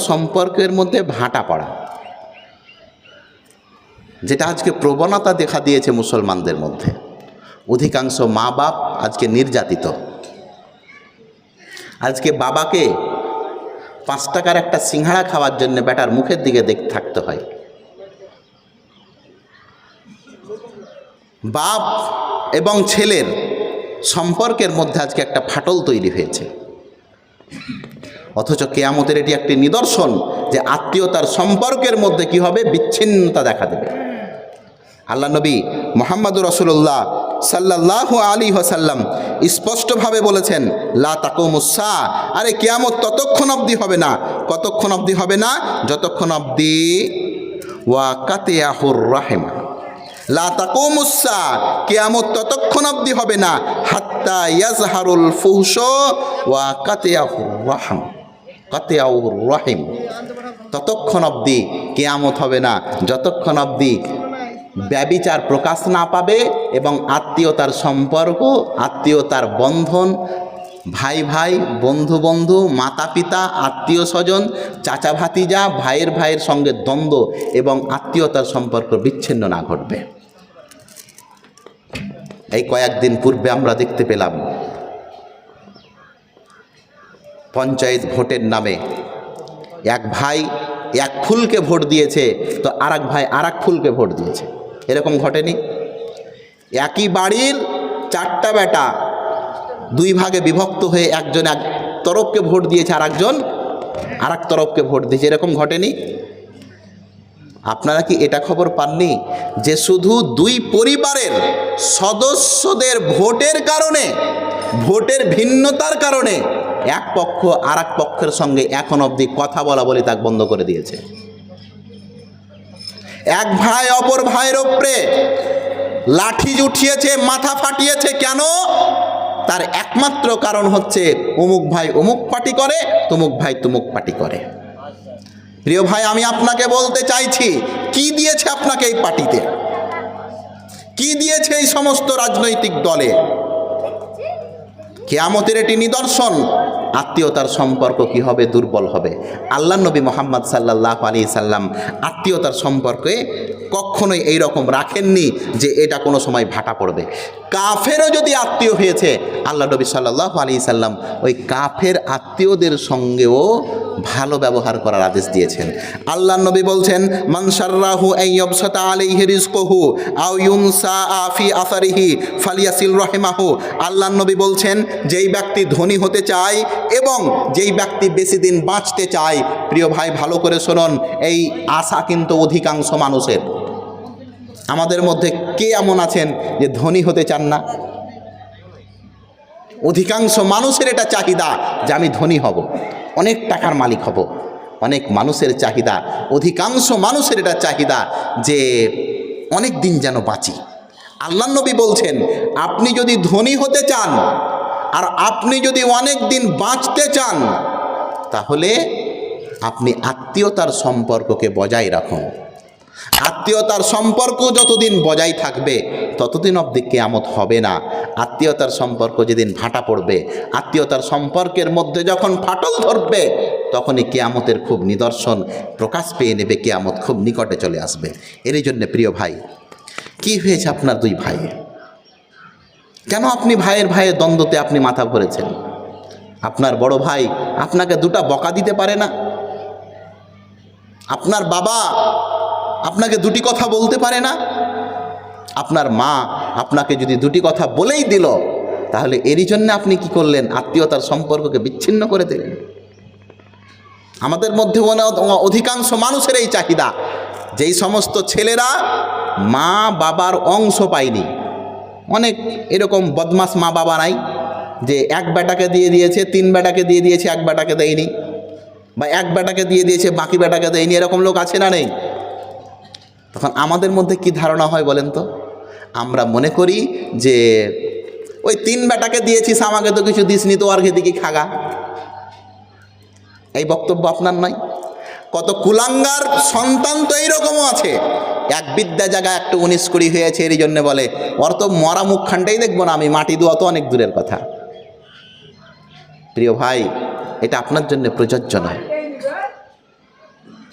সম্পর্কের মধ্যে ভাটা পড়া, যেটা আজকে প্রবণতা দেখা দিয়েছে মুসলমানদের মধ্যে। অধিকাংশ মা বাপ আজকে নির্যাতিত। আজকে বাবাকে 5 টাকার একটা সিংহাড়া খাওয়ার জন্য বেটার মুখের দিকে দেখতে থাকতে হয়। বাপ এবং ছেলের সম্পর্কের মধ্যে আজকে একটা ফাটল তৈরি হয়েছে। অথচ কিয়ামতের এটি একটি নিদর্শন যে আত্মীয়তার সম্পর্কের মধ্যে কি হবে, বিচ্ছিন্নতা দেখা দেবে। আল্লাহ নবী মুহাম্মদুর রাসূলুল্লাহ সাল্লাল্লাহু আলাইহি ওয়াসাল্লাম স্পষ্টভাবে বলেছেন, লা তাকুমুস সাআ, আরে কিয়ামত ততক্ষণ অবধি হবে না, কতক্ষণ অবধি হবে না, যতক্ষণ অবধি ওয়া কাতিয়াহুর রাহিম, লা তাকুমুস সাআ, কিয়ামত ততক্ষণ অবধি হবে না, হাত্তা ইয়াজহারুল ফুহশু ওয়া কাতিয়াহুর রাহিম, ততক্ষণ অবধি কিয়ামত হবে না যতক্ষণ অবধি ব্যভিচার প্রকাশ না পাবে এবং আত্মীয়তার সম্পর্ক, আত্মীয়তার বন্ধন, ভাই ভাই, বন্ধু বন্ধু, মাতা পিতা, আত্মীয় স্বজন, চাচা ভাতিজা, ভাইয়ের সঙ্গে দ্বন্দ্ব এবং আত্মীয়তার সম্পর্ক বিচ্ছিন্ন না ঘটবে। এই কয়েকদিন পূর্বে আমরা দেখতে পেলাম পঞ্চায়েত ভোটের নামে এক ভাই এক ফুলকে ভোট দিয়েছে, তো আরেক ভাই আরেক ফুলকে ভোট দিয়েছে। এরকম ঘটেনি? একই বাড়ির 4টা বেটা 2 ভাগে বিভক্ত হয়ে একজন এক তরফকে ভোট দিয়েছে, আরেকজন আরেক তরফকে ভোট দিয়েছে। এরকম ঘটেনি? আপনারা কি এটা খবর পাননি যে শুধু 2 পরিবারের সদস্যদের ভোটের কারণে, ভোটের ভিন্নতার কারণে এক পক্ষ আর এক পক্ষের সঙ্গে এখন অবধি কথা বলা বলি তাক বন্ধ করে দিয়েছে। এক ভাই অপর ভাইয়ের উপরে লাঠি উঠিয়েছে, মাথা ফাটিয়েছে। কেন? তার একমাত্র কারণ হচ্ছে অমুক ভাই অমুক পার্টি করে, তমুক ভাই তমুক পার্টি করে। প্রিয় ভাই, আমি আপনাকে বলতে চাইছি, কি দিয়েছে আপনাকে এই পার্টিতে, কি দিয়েছে এই সমস্ত রাজনৈতিক দলে? কিয়ামতের এটি নিদর্শন, আত্মীয়তার সম্পর্ক কি হবে, দুর্বল হবে। আল্লাহ নবী মুহাম্মদ সাল্লাল্লাহু আলাইহি সাল্লাম আত্মীয়তার সম্পর্কে কখনোই এই রকম রাখেননি যে এটা কোনো সময় ভাটা পড়বে। কাফেরও যদি আত্মীয় হয়েছে, আল্লাহ নবী সাল্লাল্লাহু আলাইহি সাল্লাম ওই কাফের আত্মীয়দের সঙ্গেও ভালো ব্যবহার করার আদেশ দিয়েছেন। আল্লাহ নবী বলছেন, মান শাররাহু আইয়াবসাতা আলাইহি রিজকুহু আও ইউমসা ফি আসারিহি ফালিয়াসিল রাহিমাহু। আল্লাহ নবী বলছেন, যেই ব্যক্তি ধনী হতে চায় এবং যেই ব্যক্তি বেশি দিন বাঁচতে চায়, প্রিয় ভাই ভালো করে শুনুন, এই আশা কিন্তু অধিকাংশ মানুষের। আমাদের মধ্যে কে এমন আছেন যে ধনী হতে চান না? অধিকাংশ মানুষের এটা চাহিদা যে আমি ধনী হব, অনেক টাকার মালিক হব। অনেক মানুষের চাহিদা, অধিকাংশ মানুষের এটা চাহিদা যে অনেক দিন যেন বাঁচি। আল্লাহ নবী বলছেন, আপনি যদি ধনী হতে চান আর আপনি যদি অনেক দিন বাঁচতে চান, তাহলে আপনি আত্মীয়তার সম্পর্ককে বজায় রাখুন। আত্মীয়তার সম্পর্ক যতদিন বজায় থাকবে ততদিন অবধি কিয়ামত হবে না। আত্মীয়তার সম্পর্ক যেদিন ভাটা পড়বে, আত্মীয়তার সম্পর্কের মধ্যে যখন ফাটল ধরবে, তখনই কিয়ামতের খুব নিদর্শন প্রকাশ পেয়ে নেবে, কিয়ামত খুব নিকটে চলে আসবে। এরই জন্যে প্রিয় ভাই, কি হয়েছে আপনার দুই ভাই? কেন আপনি ভাইয়ের দ্বন্দ্বতে আপনি মাথা ভরেছেন? আপনার বড় ভাই আপনাকে দুটা বকা দিতে পারে না? আপনার বাবা আপনাকে দুটি কথা বলতে পারে না? আপনার মা আপনাকে যদি দুটি কথা বলেই দিল, তাহলে এরই জন্য আপনি কি করলেন? আত্মীয়তার সম্পর্ককে বিচ্ছিন্ন করে দিলেন। আমাদের মধ্যে অধিকাংশ মানুষের এই চাহিদা, যেই সমস্ত ছেলেরা মা বাবার অংশ পায়নি। অনেক এরকম বদমাস মা বাবা নাই যে এক বেটাকে দিয়ে দিয়েছে, তিন বেটাকে দিয়ে দিয়েছে, এক বেটাকে দেয়নি, বা এক বেটাকে দিয়ে দিয়েছে বাকি বেটাকে দেয়নি, এরকম লোক আছে না নেই? তখন আমাদের মধ্যে কি ধারণা হয় বলেন তো? আমরা মনে করি যে ওই তিন বেটাকে দিয়েছিস, আমাকে তো কিছু দিসনি, তো আর খেতে কি খাগা। এই বক্তব্য আপনার নয়? কত কুলাঙ্গার সন্তান তো এইরকমও আছে, এক বিদ্যা জায়গায় একটু 19-20 হয়েছে, এই জন্য বলে ওর তো মরা মুখখানটাই দেখবো না আমি, মাটি দেওয়া তো অনেক দূরের কথা। প্রিয় ভাই, এটা আপনার জন্য প্রযোজ্য নয়।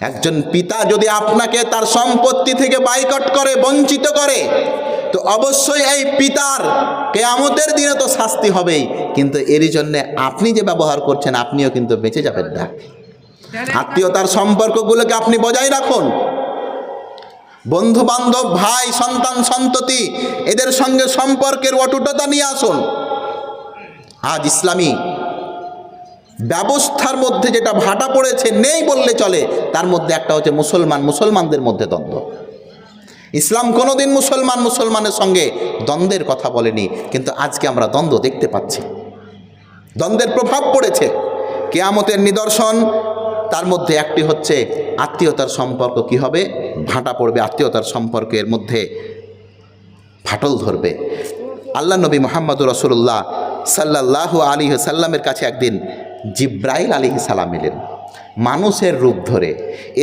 একজন পিতা যদি আপনাকে তার সম্পত্তি থেকে বাইকট করে, বঞ্চিত করে, তো অবশ্যই এই পিতার কিয়ামতের দিনে তো শাস্তি হবেই, কিন্তু এরই জন্যে আপনি যে ব্যবহার করছেন আপনিও কিন্তু বেঁচে যাবেন না। আত্মীয়তার সম্পর্কগুলোকে আপনি বজায় রাখুন। বন্ধু বান্ধব, ভাই, সন্তান সন্ততি, এদের সঙ্গে সম্পর্কের অটুটতা নিয়ে আসুন। আজ ইসলামী ব্যবস্থার মধ্যে যেটা ভাটা পড়েছে, নেই বললে চলে, তার মধ্যে একটা হচ্ছে মুসলমানদের মধ্যে দ্বন্দ্ব। ইসলাম কোনোদিন মুসলমানের সঙ্গে দ্বন্দ্বের কথা বলেনি, কিন্তু আজকে আমরা দ্বন্দ্ব দেখতে পাচ্ছি, দ্বন্দ্বের প্রভাব পড়েছে। কিয়ামতের নিদর্শন তার মধ্যে একটি হচ্ছে আত্মীয়তার সম্পর্ক কি হবে? ভাটা পড়বে, আত্মীয়তার সম্পর্কের মধ্যে ফাটল ধরবে। আল্লাহ নবী মুহাম্মদুর রাসূলুল্লাহ সাল্লাল্লাহু আলাইহি সাল্লামের কাছে একদিন জিব্রাইল আলাইহিস সালাম এলেন মানুষের রূপ ধরে।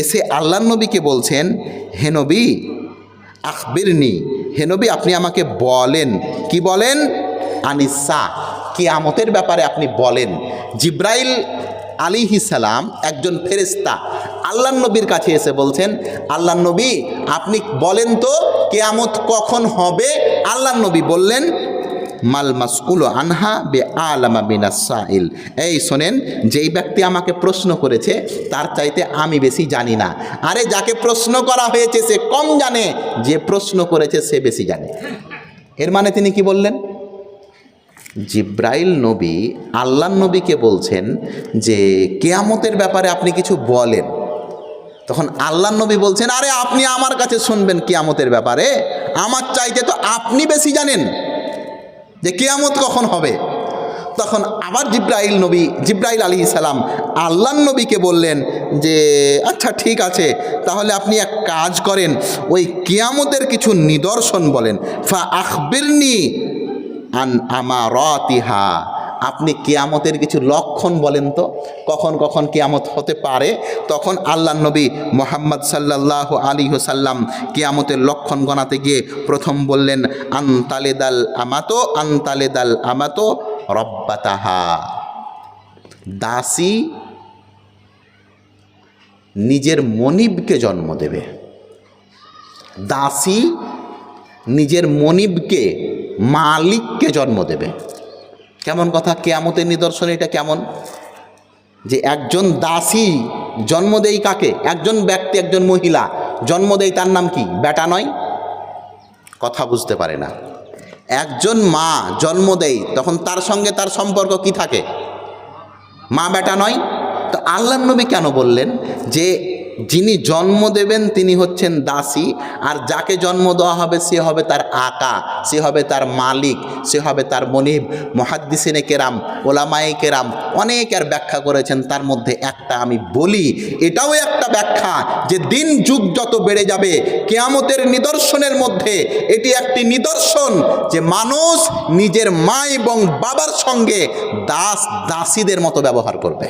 এসে আল্লাহ নবীকে বলছেন, হে নবী আখবিরনি, হে নবী আপনি আমাকে বলেন। কি বলেন? আনিসা, কিয়ামতের ব্যাপারে আপনি বলেন। জিব্রাইল আলাইহিস সালাম একজন ফেরেশতা আল্লাহ নবীর কাছে এসে বলছেন, আল্লাহ নবী আপনি বলেন তো কিয়ামত কখন হবে? আল্লাহ নবী বললেন, মাল মাসউলু আনহা বে আলামা মিনাস সাইল। এই শোনেন, যেই ব্যক্তি আমাকে প্রশ্ন করেছে তার চাইতে আমি বেশি জানি না। আরে যাকে প্রশ্ন করা হয়েছে সে কম জানে, যে প্রশ্ন করেছে সে বেশি জানে। এর মানে তিনি কি বললেন? জিব্রাইল নবী আল্লাহ নবীকে বলছেন যে কিয়ামতের ব্যাপারে আপনি কিছু বলেন। তখন আল্লাহ নবী বলছেন, আরে আপনি আমার কাছে শুনবেন কিয়ামতের ব্যাপারে, আমার চাইতে তো আপনি বেশি জানেন যে কিয়ামত কখন হবে। তখন আবার জিব্রাইল আলাইহিস সালাম আল্লাহ নবীকে বললেন যে আচ্ছা ঠিক আছে, তাহলে আপনি এক কাজ করেন, ওই কিয়ামতের কিছু নিদর্শন বলেন। ফা আখবিরনি আন আমারাতিহা, আপনি কিয়ামতের কিছু লক্ষণ বলেন তো, কখন কখন কিয়ামত হতে পারে। তখন আল্লাহ নবী মুহাম্মদ সাল্লাল্লাহু আলাইহি ওয়াসাল্লাম কিয়ামতের লক্ষণ গণাতে গিয়ে প্রথম বললেন, আনতালেদাল আমাতো রব্বাতাহা, দাসী নিজের মনিবকে জন্ম দেবে। দাসী নিজের মনিবকে, মালিককে জন্ম দেবে। কেমন কথা? কিয়ামতের নিদর্শন এটা কেমন? যে একজন দাসী জন্ম দেয় কাকে? একজন ব্যক্তি, একজন মহিলা জন্ম দেয়, তার নাম কি? বেটা নয়? কথা বুঝতে পারে না। একজন মা জন্ম দেয়, তখন তার সঙ্গে তার সম্পর্ক কি থাকে? মা বেটা নয়? তো আল্লাহ নবী কেন বললেন যে যিনি জন্ম দেবেন তিনি হচ্ছেন দাসী, আর যাকে জন্ম দেওয়া হবে সে হবে তার আকা, সে হবে তার মালিক, সে হবে তার মনিব? মুহাদ্দিসিনে কেরাম, ওলামায়ে কেরাম অনেকের ব্যাখ্যা করেছেন, তার মধ্যে একটা আমি বলি। এটাও একটা ব্যাখ্যা যে দিন যুগ যত বেড়ে যাবে, কিয়ামতের নিদর্শনের মধ্যে এটি একটি নিদর্শন যে মানুষ নিজের মা এবং বাবার সঙ্গে দাসীদের মতো ব্যবহার করবে।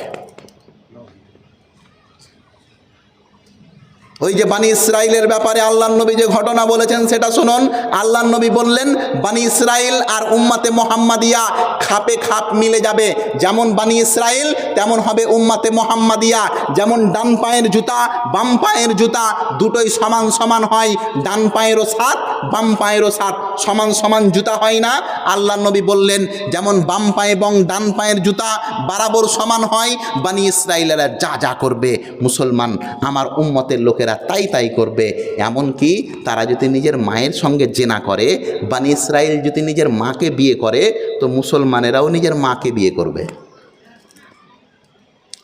ওই যে বানি ইসরাইলের ব্যাপারে আল্লাহর নবী যে ঘটনা বলেছেন সেটা শুনুন। আল্লাহর নবী বললেন বানি ইসরাইল আর উম্মাতে মোহাম্মদিয়া খাপে খাপ মিলে যাবে। যেমন বানি ইসরাইল তেমন হবে উম্মাতে মোহাম্মদিয়া। যেমন ডান পায়ের জুতা বাম পায়ের জুতা দুটোই সমান সমান হয়, ডান পায়েরও 7 বাম পায়েরও 7, সমান সমান জুতা হয় না। আল্লাহর নবী বললেন যেমন বাম পায়ে এবং ডান পায়ের জুতা বরাবর সমান হয়, বানি ইসরাইলেরা যা যা করবে মুসলমান আমার উম্মতের লোকেরা তাই তাই করবে। এমনকি তারা যদি নিজের মায়ের সঙ্গে জেনা করে, বানি ইসরাইল যদি নিজের মাকে বিয়ে করে, তো মুসলমানেরাও নিজের মাকে বিয়ে করবে।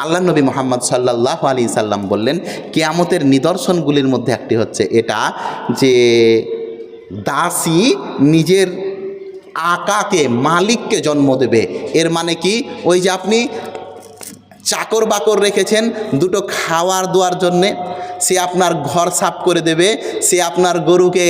আল্লাহ নবী মুহাম্মদ সাল্লাল্লাহু আলাইহি সাল্লাম বললেন কিয়ামতের নিদর্শনগুলির মধ্যে একটি হচ্ছে এটা যে দাসী নিজের আকাকে মালিককে জন্ম দেবে। এর মানে কি, ওই যে আপনি চাকর বাকর রেখেছেন দুটো খাওয়ার দেওয়ার জন্যে, সে আপনার ঘর সাফ করে দেবে, সে আপনার গরুকে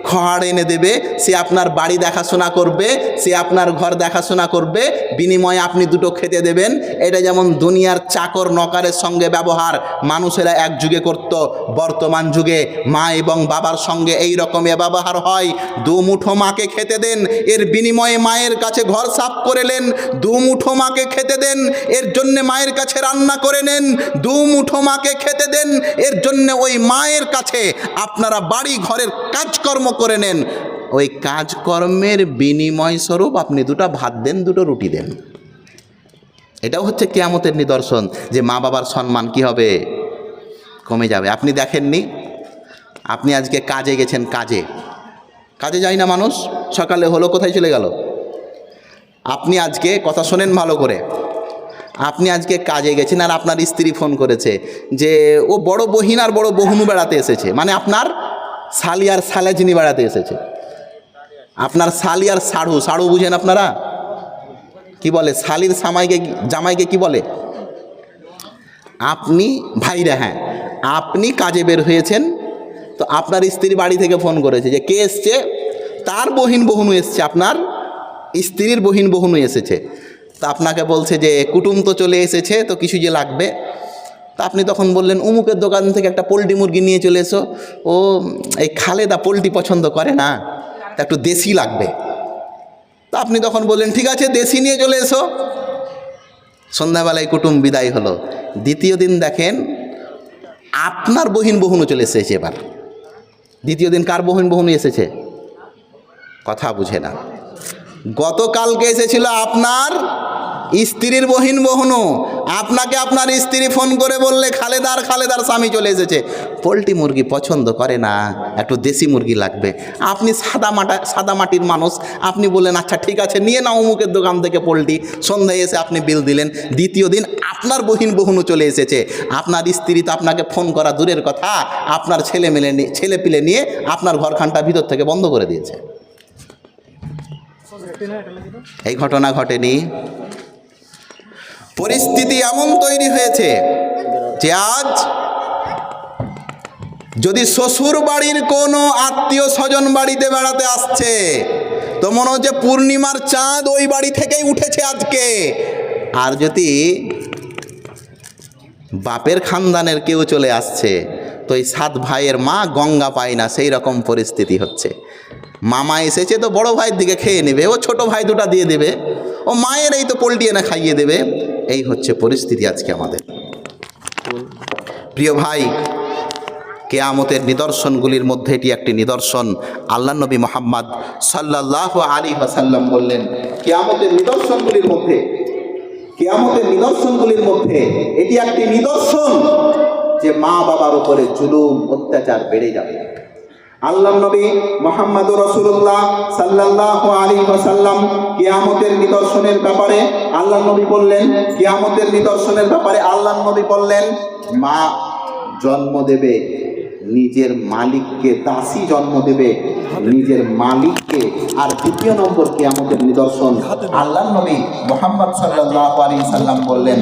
খড় এনে দেবে, সে আপনার বাড়ি দেখাশোনা করবে, সে আপনার ঘর দেখাশোনা করবে, বিনিময়ে আপনি দুটো খেতে দেবেন। এটা যেমন দুনিয়ার চাকর নকারের সঙ্গে ব্যবহার মানুষেরা এক যুগে করত, বর্তমান যুগে মা এবং বাবার সঙ্গে এই রকমের ব্যবহার হয়। দু মুঠো মাকে খেতে দেন, এর বিনিময়ে মায়ের কাছে ঘর সাফ করে নেন। দু মুঠো মাকে খেতে দেন, এর জন্যে মায়ের কাছে রান্না করে নেন। দু মুঠো মাকে খেতে দেন, এর জন্যে ওই মায়ের কাছে আপনারা বাড়ি ঘরের কাজকর্ম করে নেন। ওই কাজকর্মের বিনিময় স্বরূপ আপনি দুটো ভাত দেন, দুটো রুটি দেন। এটাও হচ্ছে কিয়ামতের নিদর্শন যে মা বাবার সম্মান কি হবে, কমে যাবে। আপনি দেখেননি, আপনি আজকে কাজে গেছেন, কাজে যায় না মানুষ, সকালে হলো কোথায় চলে গেল। আপনি আজকে কথা শোনেন ভালো করে, আপনি আজকে কাজে গেছেন আর আপনার স্ত্রী ফোন করেছে যে ও বড় বহিন আর বড় বহুনু বেড়াতে এসেছে, মানে আপনার শালি আর শালেজিনি বেড়াতে এসেছে। আপনার শালি আর সাড়ু বুঝেন আপনারা কি বলে, শালির জামাইকে কি বলে। আপনি ভাইরা, হ্যাঁ আপনি কাজে বের হয়েছেন, তো আপনার স্ত্রী বাড়ি থেকে ফোন করেছে যে কে এসছে, তার বহিন বহুনু এসছে, আপনার স্ত্রীর বহিন বহুনু এসেছে। তা আপনাকে বলছে যে কুটুম তো চলে এসেছে, তো কিছু যে লাগবে। তা আপনি তখন বললেন অমুকের দোকান থেকে একটা পোলট্রি মুরগি নিয়ে চলে এসো, ও এই খালেদা পোলট্রি পছন্দ করে না, তা একটু দেশি লাগবে। তা আপনি তখন বললেন ঠিক আছে দেশি নিয়ে চলে এসো। সন্ধ্যাবেলায় কুটুম বিদায় হলো। দ্বিতীয় দিন দেখেন আপনার বহিন বহুনু চলে এসেছে। এবার দ্বিতীয় দিন কার বহিন বহুনু এসেছে, কথা বুঝে না। গতকালকে এসেছিল আপনার স্ত্রীর বহিন বহুনু, আপনাকে আপনার স্ত্রী ফোন করে বললে খালেদার স্বামী চলে এসেছে, পোলট্রি মুরগি পছন্দ করে না, একটু দেশি মুরগি লাগবে। আপনি সাদা মাটির মানুষ, আপনি বললেন আচ্ছা ঠিক আছে নিয়ে নাও অমুকের দোকান থেকে পোলট্রি। সন্ধ্যায় এসে আপনি বিল দিলেন। দ্বিতীয় দিন আপনার বহিন বহুনু চলে এসেছে। আপনার স্ত্রী তো আপনাকে ফোন করা দূরের কথা, আপনার ছেলেপিলে নিয়ে আপনার ঘরখানটা ভিতর থেকে বন্ধ করে দিয়েছে। এই ঘটনা ঘটেনি? পরিস্থিতি এমন তৈরি হয়েছে যে আজ যদি শ্বশুর বাড়ির কোনো আত্মীয় স্বজন বাড়িতে বেড়াতে আসছে, তো মনে হচ্ছে পূর্ণিমার চাঁদ ওই বাড়ি থেকেই উঠেছে আজকে। আর যদি বাপের খানদানের কেউ চলে আসছে, তো এই 7 ভাইয়ের মা গঙ্গা পায় না, সেই রকম পরিস্থিতি হচ্ছে। মামা এসেছে তো বড় ভাইয়ের দিকে খেয়ে নেবে, ও ছোট ভাই দুটা দিয়ে দেবে, ও মায়ের এই তো পোলট্রি এনে খাইয়ে দেবে। এই হচ্ছে পরিস্থিতি আজকে আমাদের। প্রিয় ভাই, কিয়ামতের নিদর্শনগুলির মধ্যে এটি একটি নিদর্শন। আল্লাহ নবী মুহাম্মদ সাল্লাল্লাহু আলাইহি ওয়াসাল্লাম বললেন কিয়ামতের নিদর্শনগুলির মধ্যে এটি একটি নিদর্শন যে মা বাবার উপরে জুলুম অত্যাচার বেড়ে যাবে। আল্লাহ নবী মুহাম্মদুর রাসূলুল্লাহ সাল্লাল্লাহু আলাইহি ওয়াসাল্লাম কিয়ামতের নিদর্শনের ব্যাপারে আল্লাহ নবী বললেন, কিয়ামতের নিদর্শনের ব্যাপারে আল্লাহ নবী বললেন মা জন্ম দেবে নিজের মালিককে, দাসী জন্ম দেবে নিজের মালিককে। আর দ্বিতীয় নম্বর কিয়ামতের নিদর্শন আল্লাহ নবী মুহাম্মদ সাল্লাল্লাহু আলাইহি ওয়াসাল্লাম বললেন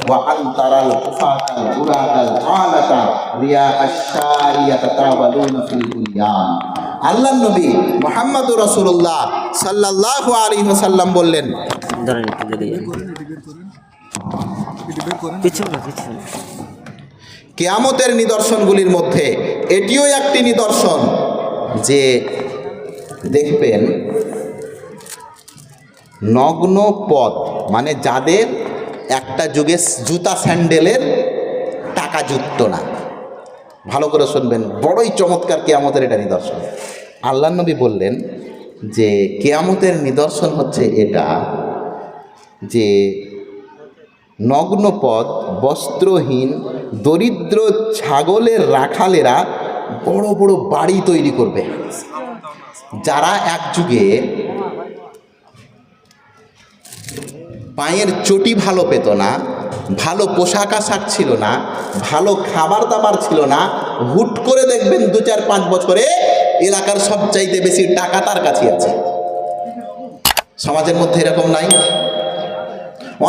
ওয়া আনতারাল কুফাতাল উরাতাল আলাতা রিয়া আশ-শারিয়াতা তাওয়ালুনা ফিল বুনিয়ান। আল্লাহ নবী মুহাম্মদুর রাসূলুল্লাহ সাল্লাল্লাহু আলাইহি ওয়াসাল্লাম বললেন, কিয়ামতের নিদর্শনগুলির মধ্যে এটিও একটি নিদর্শন যে দেখবেন নগ্ন পদ, মানে যাদের একটা যুগে জুতা স্যান্ডেলের টাকা জুটত না। ভালো করে শুনবেন, বড়ই চমৎকার কিয়ামতের এটা নিদর্শন। আল্লাহ নবী বললেন যে কিয়ামতের নিদর্শন হচ্ছে এটা যে নগ্নপদ বস্ত্রহীন দরিদ্র ছাগলের রাখালেরা বড় বড় বাড়ি তৈরি করবে। যারা এক যুগে পায়ের চটি ভালো পেত না, ভালো পোশাক আশাক ছিল না, ভালো খাবার দাবার ছিল না, হুট করে দেখবেন 2-4-5 বছরে এলাকার সবচাইতে বেশি টাকা তার কাছে আছে। সমাজের মধ্যে এরকম নাই?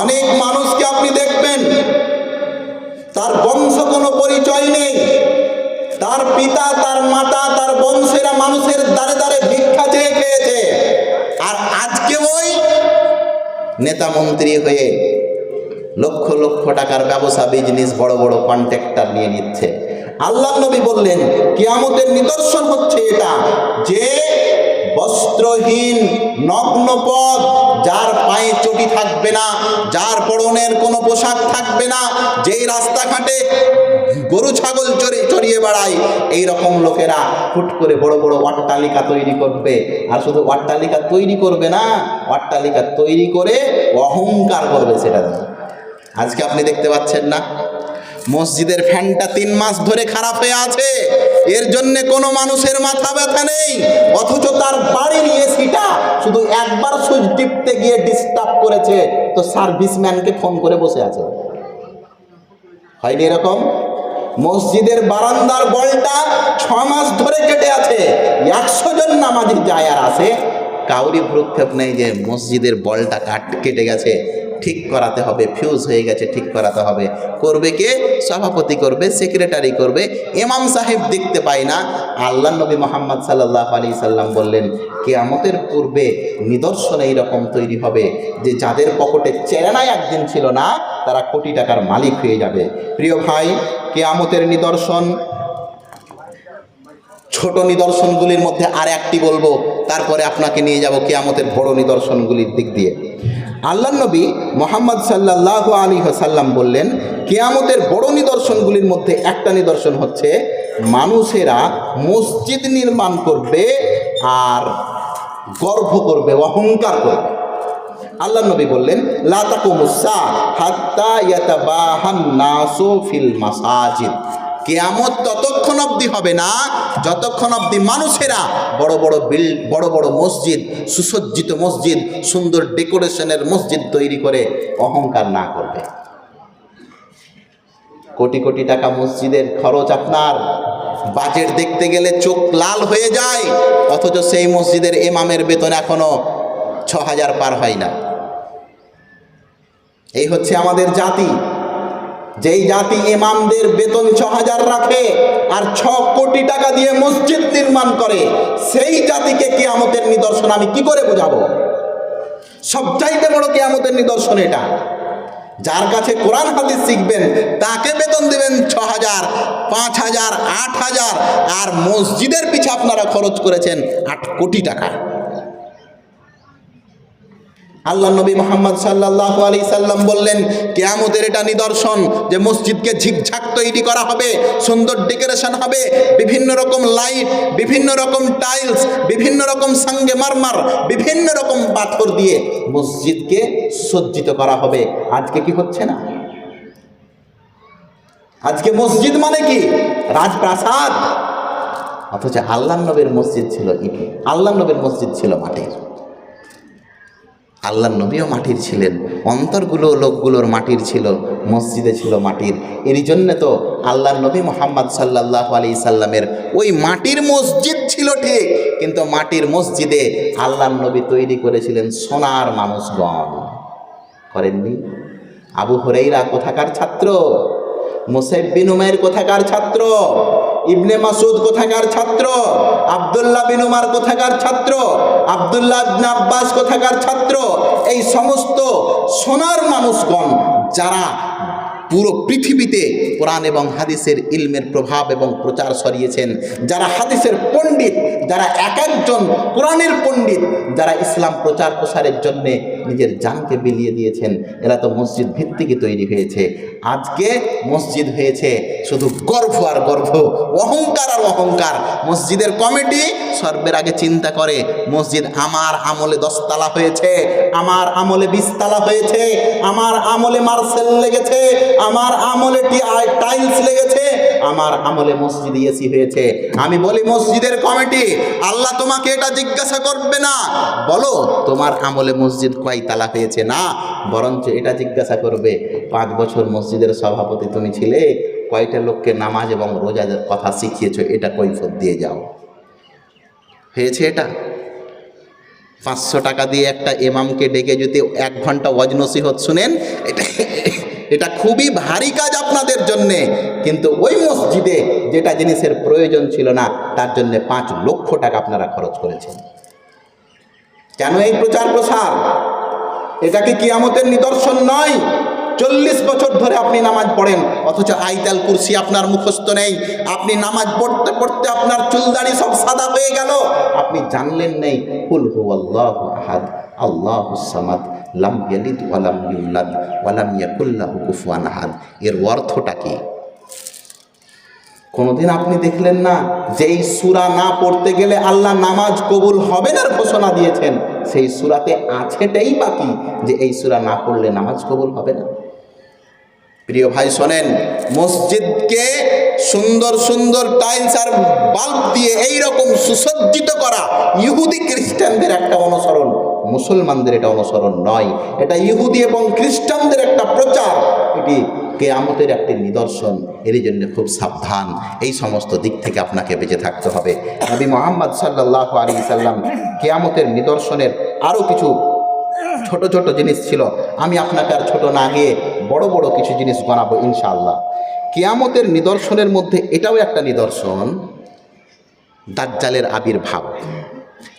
অনেক মানুষকে আপনি দেখবেন তার বংশ কোনো পরিচয় নেই, তার পিতা তার মাতা তার বংশেরা মানুষের দ্বারে দ্বারে ভিক্ষা চেয়ে খেয়েছে, আর আজকে ওই নেতা মন্ত্রী হয়ে লক্ষ লক্ষ টাকার ব্যবসা বিজনেস বড় বড় কন্ট্রাক্টর নিয়ে নিচ্ছে। আল্লাহ নবী বললেন কিয়ামতের নিদর্শন হচ্ছে এটা যে বস্ত্রহীন নগ্নপদ, যার পায়ে চটি থাকবে না, যার পরনের কোনো পোশাক থাকবে না, যেই রাস্তাঘাটে গরু ছাগল চড়িয়ে বেড়ায়, এই রকম লোকেরা হুট করে বড় বড় অট্টালিকা তৈরি করবে। আর শুধু অট্টালিকা তৈরি করবে না, অট্টালিকা তৈরি করে অহংকার করবে সেটা দিয়ে। আজকে আপনি দেখতে পাচ্ছেন না, মসজিদের ফ্যানটা 3 মাস ধরে খারাপ হয়ে আছে, এর জন্য কোনো মানুষের মাথা ব্যথা নেই, অথচ তার বাড়ির এসিটা শুধু একবার সুইচ টিপতে গিয়ে ডিস্টার্ব করেছে, তো সার্ভিসম্যানকে ফোন করে বসে আছে। হয়নি এরকম? মসজিদের বারান্দার বলটা 6 মাস ধরে কেটে আছে, 100 জন নামাজি যায় আর আসে, কাউরি ভ্রুক্ষেপ নেই যে মসজিদের বলটা কেটে গেছে, ঠিক করাতে হবে, ফিউজ হয়ে গেছে, ঠিক করাতে হবে। করবে কে? সভাপতি করবে, সেক্রেটারি করবে, ইমাম সাহেব দেখতে পায় না। আল্লাহ নবী মুহাম্মদ সাল্লাল্লাহু আলাইহি সাল্লাম বললেন কিয়ামতের পূর্বে নিদর্শন এইরকম তৈরি হবে যে যাদের পকেটে চেরানায় একদিন ছিল না, তারা কোটি টাকার মালিক হয়ে যাবে। প্রিয় ভাই, কিয়ামতের নিদর্শন, ছোট নিদর্শনগুলির মধ্যে আর একটি বলবো, তারপরে আপনাকে নিয়ে যাব কিয়ামতের বড় নিদর্শনগুলির দিক দিয়ে। আল্লাহ নবী মুহাম্মদ সাল্লাল্লাহু আলাইহি ওয়াসাল্লাম বললেন কিয়ামতের বড় নিদর্শনগুলির মধ্যে একটা নিদর্শন হচ্ছে মানুষেরা মসজিদ নির্মাণ করবে আর গর্ব করবে, অহংকার করবে। আল্লাহ নবী বললেন লা তাকুমুস সাআ হাত্তা ইয়াতাবাহান নাসু ফিল মাসাজিদ। কিয়ামত ততক্ষণ অবধি হবে না যতক্ষণ অবধি মানুষেরা বড় বড় মসজিদ, সুসজ্জিত মসজিদ, সুন্দর ডেকোরেশনের মসজিদ তৈরি করে অহংকার না করবে। কোটি কোটি টাকা মসজিদের খরচ, আপনার বাজেট দেখতে গেলে চোখ লাল হয়ে যায়, অথচ সেই মসজিদের ইমামের বেতন এখনো 6000 পার হয় না। এই হচ্ছে আমাদের জাতি, যেই জাতি ইমামদের বেতন 6000 রাখে আর 6 কোটি টাকা দিয়ে মসজিদ নির্মাণ করে, সেই জাতিকে কিয়ামতের নিদর্শন আমি কি করে বুঝাবো? সবচাইতে বড় কিয়ামতের নিদর্শন এটা। যার কাছে কোরআন হাদিস শিখবেন তাকে বেতন দেবেন 6000, 5000, 8000, আর মসজিদের পিছে আপনারা খরচ করেছেন 8 কোটি টাকা। আল্লাহ নবী মুহাম্মদ সাল্লাল্লাহু আলাইহি সাল্লাম বললেন কিয়ামতের এটা নিদর্শন যে মসজিদকে ঝিকঝাক তৈরি করা হবে, সুন্দর ডেকোরেশন হবে, বিভিন্ন রকম লাইট, বিভিন্ন রকম টাইলস, বিভিন্ন রকম সঙ্গে মারমার, বিভিন্ন রকম পাথর দিয়ে মসজিদকে সজ্জিত করা হবে। আজকে কি হচ্ছে না? আজকে মসজিদ মানে কি? রাজপ্রাসাদ। অথচ আল্লাহ নবীর মসজিদ ছিল ইটের, আল্লাহ নবীর মসজিদ ছিল মাটির। আল্লাহ নবীও মাটির ছিলেন, অন্তরগুলো লোকগুলোর মাটির ছিল, মসজিদে ছিল মাটির। এর জন্য তো আল্লাহ নবী মুহাম্মদ সাল্লাল্লাহু আলাইহি সাল্লামের ওই মাটির মসজিদ ছিল ঠিক, কিন্তু মাটির মসজিদে আল্লাহ নবী তৈরি করেছিলেন সোনার মানুষগণ। করেননি? আবু হুরাইরা কোথাকার ছাত্র? মুসাইব বিন উমাইর কোথাকার ছাত্র? ইবনে মাসুদ কোথাকার ছাত্র? আব্দুল্লাহ বিন উমার কোথাকার ছাত্র? আব্দুল্লাহ ইবনে আব্বাস কোথাকার ছাত্র? এই সমস্ত সোনার মানুষগণ যারা পুরো পৃথিবীতে কোরআন এবং হাদিসের ইলমের প্রভাব এবং প্রচার ছড়িয়েছেন। যারা হাদিসের পণ্ডিত, যারা এক একজন কোরআনের পণ্ডিত, যারা ইসলাম প্রচার প্রসারের জন্যে নিজের জানকে বিলিয়ে দিয়েছেন, এরা তো মসজিদ ভিত্তিকই তৈরি হয়েছে। আজকে মসজিদ হয়েছে শুধু গর্ব আর গর্ব, অহংকার আর অহংকার। মসজিদের কমিটি সর্বের আগে চিন্তা করে মসজিদ আমার আমলে 10 তালা হয়েছে, আমার আমলে 20 তালা হয়েছে, আমার আমলে মার্বেল লেগেছে, আমার আমলে টাইলস লেগেছে, আমার আমলে মসজিদ এসি হয়েছে। আমি বলি মসজিদের কমিটি, আল্লাহ তোমাকে এটা জিজ্ঞাসা করবে না বলো তোমার আমলে মসজিদ কয় তালা হয়েছে, না, বরঞ্চ এটা জিজ্ঞাসা করবে 5 বছর মসজিদের সভাপতি তুমি ছিলে, কয়টা লোককে নামাজ এবং রোজার কথা শিখিয়েছো, এটা কৈফিয়ত দিয়ে যাও। হয়েছে এটা? 500 টাকা দিয়ে একটা ইমামকে ডেকে যদি 1 ঘন্টা ওয়াজ নসিহত শুনেন, এটা খুবই ভারী কাজ আপনাদের জন্যে। কিন্তু ওই মসজিদে যেটা জিনিসের প্রয়োজন ছিল না, তার জন্যে 5 লক্ষ টাকা আপনারা খরচ করেছেন। কেন এই প্রচার প্রসার? এটা কি কিয়ামতের নিদর্শন নয়? 40 বছর ধরে আপনি নামাজ পড়েন, অথচ আয়াতুল কুরসি আপনার মুখস্থ নেই। আপনি নামাজ পড়তে পড়তে আপনার চুলদাড়ি সব সাদা হয়ে গেল, আপনি জানলেন নেই কুল হুয়াল্লাহু আহাদ আল্লাহুস সামাদ লাম ইয়ালিদ ওয়া লাম ইউলাদ ওয়া লাম ইয়াকুল লাহু কুফুয়ান আহাদ। এর অর্থটা কি? কোনোদিন আপনি দেখলেন না যেই সূরা না পড়তে গেলে আল্লাহ নামাজ কবুল হবে না ঘোষণা দিয়েছেন, সেই সূরাতে আছেটাই বাকি যে এই সূরা না পড়লে নামাজ কবুল হবে না। প্রিয় ভাই শোনেন, মসজিদকে সুন্দর সুন্দর টাইলস আর বাল্ব দিয়ে এইরকম সুসজ্জিত করা ইহুদি খ্রিস্টানদের একটা অনুসরণ, মুসলমানদের এটা অনুসরণ নয়। এটা ইহুদি এবং খ্রিস্টানদের একটা প্রচার, এটি কিয়ামতের একটি নিদর্শন। এর জন্য খুব সাবধান, এই সমস্ত দিক থেকে আপনাকে বেঁচে থাকতে হবে। নবী মুহাম্মদ সাল্লাল্লাহু আলাইহি সাল্লাম কিয়ামতের নিদর্শনের আরও কিছু ছোট ছোট জিনিস ছিল, আমি আপনাকে আর ছোট না গিয়ে বড় বড় কিছু জিনিস বানাবো ইনশাআল্লাহ। কিয়ামতের নিদর্শনের মধ্যে এটাও একটা নিদর্শন, দাজ্জালের আবির্ভাব।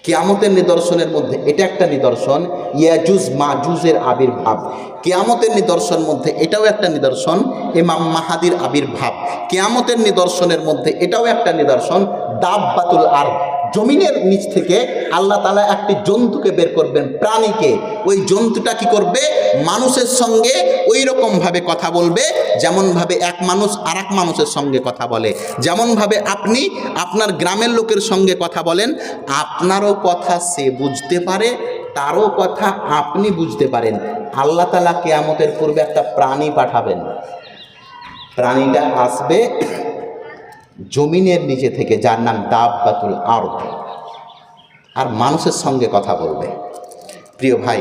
কিয়ামতের নিদর্শনের মধ্যে এটা একটা নিদর্শন, ইয়াজুজ মাজুজের আবির্ভাব। কিয়ামতের নিদর্শন মধ্যে এটাও একটা নিদর্শন, ইমাম মাহাদির আবির্ভাব। কিয়ামতের নিদর্শনের মধ্যে এটাও একটা নিদর্শন, দাব্বাতুল আরদ, জমিনের নিচ থেকে আল্লাহ তাআলা একটি জন্তুকে বের করবেন, প্রাণীকে। ওই জন্তুটা কি করবে? মানুষের সঙ্গে ওই রকমভাবে কথা বলবে যেমনভাবে এক মানুষ আর এক মানুষের সঙ্গে কথা বলে। যেমনভাবে আপনি আপনার গ্রামের লোকের সঙ্গে কথা বলেন, আপনারও কথা সে বুঝতে পারে, তারও কথা আপনি বুঝতে পারেন। আল্লাহ তাআলা কিয়ামতের পূর্বে একটা প্রাণী পাঠাবেন। প্রাণীটা আসবে জমিনের নিচে থেকে, যার নাম দাব্বাতুল আরদ, আর মানুষের সঙ্গে কথা বলবে। প্রিয় ভাই,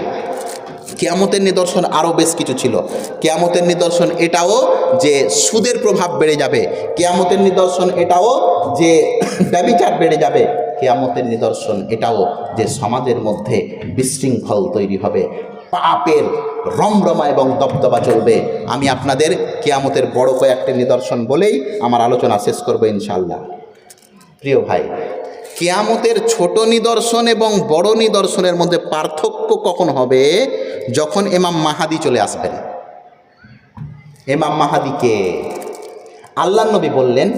কিয়ামতের নিদর্শন আরও বেশ কিছু ছিল। কিয়ামতের নিদর্শন এটাও যে সুদের প্রভাব বেড়ে যাবে। কিয়ামতের নিদর্শন এটাও যে ব্যভিচার বেড়ে যাবে। কিয়ামতের নিদর্শন এটাও যে সমাজের মধ্যে বিশৃঙ্খল তৈরি হবে, পাপের রমরমা এবং দবদবা চলবে। আমি আপনাদের কিয়ামতের বড় কয়েকটি নিদর্শন বলেই আমার আলোচনা শেষ করব ইনশাআল্লাহ। প্রিয় ভাই, কিয়ামতের ছোট নিদর্শন এবং বড় নিদর্শনের মধ্যে পার্থক্য কখন হবে? যখন ইমাম মাহাদি চলে আসবেন। ইমাম মাহাদিকে আল্লাহর নবী বললেন,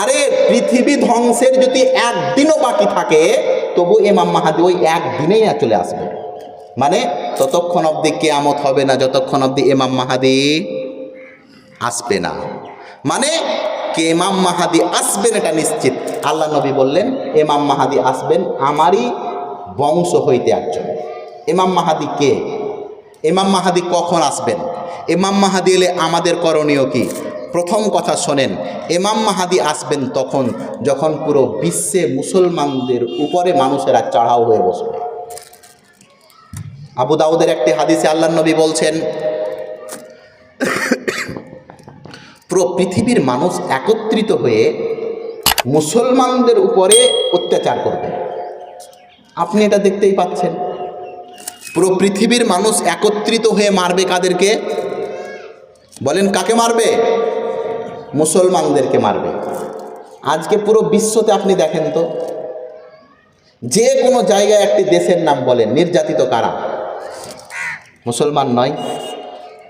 আরে পৃথিবী ধ্বংসের যদি একদিনও বাকি থাকে তবু ইমাম মাহাদি ওই একদিনেই চলে আসবে। মানে ততক্ষণ অবধি কিয়ামত হবে না যতক্ষণ অবধি ইমাম মাহাদি আসবে না। মানে কে ইমাম মাহাদি আসবেন এটা নিশ্চিত। আল্লাহ নবী বললেন ইমাম মাহাদি আসবেন আমারই বংশ হইতে একজন। ইমাম মাহাদি কে? ইমাম মাহাদি কখন আসবেন? ইমাম মাহাদি এলে আমাদের করণীয় কি? প্রথম কথা শোনেন, ইমাম মাহাদি আসবেন তখন যখন পুরো বিশ্বে মুসলমানদের উপরে মানুষেরা চড়াও হয়ে বসবে। আবু দাউদের একটি হাদিসে আল্লাহর নবী বলছেন, পুরো পৃথিবীর মানুষ একত্রিত হয়ে মুসলমানদের উপরে অত্যাচার করবে। আপনি এটা দেখতেই পাচ্ছেন, পুরো পৃথিবীর মানুষ একত্রিত হয়ে মারবে কাদেরকে? বলেন কাকে মারবে? মুসলমানদেরকে মারবে। আজকে পুরো বিশ্বতে আপনি দেখেন তো, যে কোনো জায়গায় একটি দেশের নাম বলেন, নির্যাতিত কারা? মুসলমান নয়।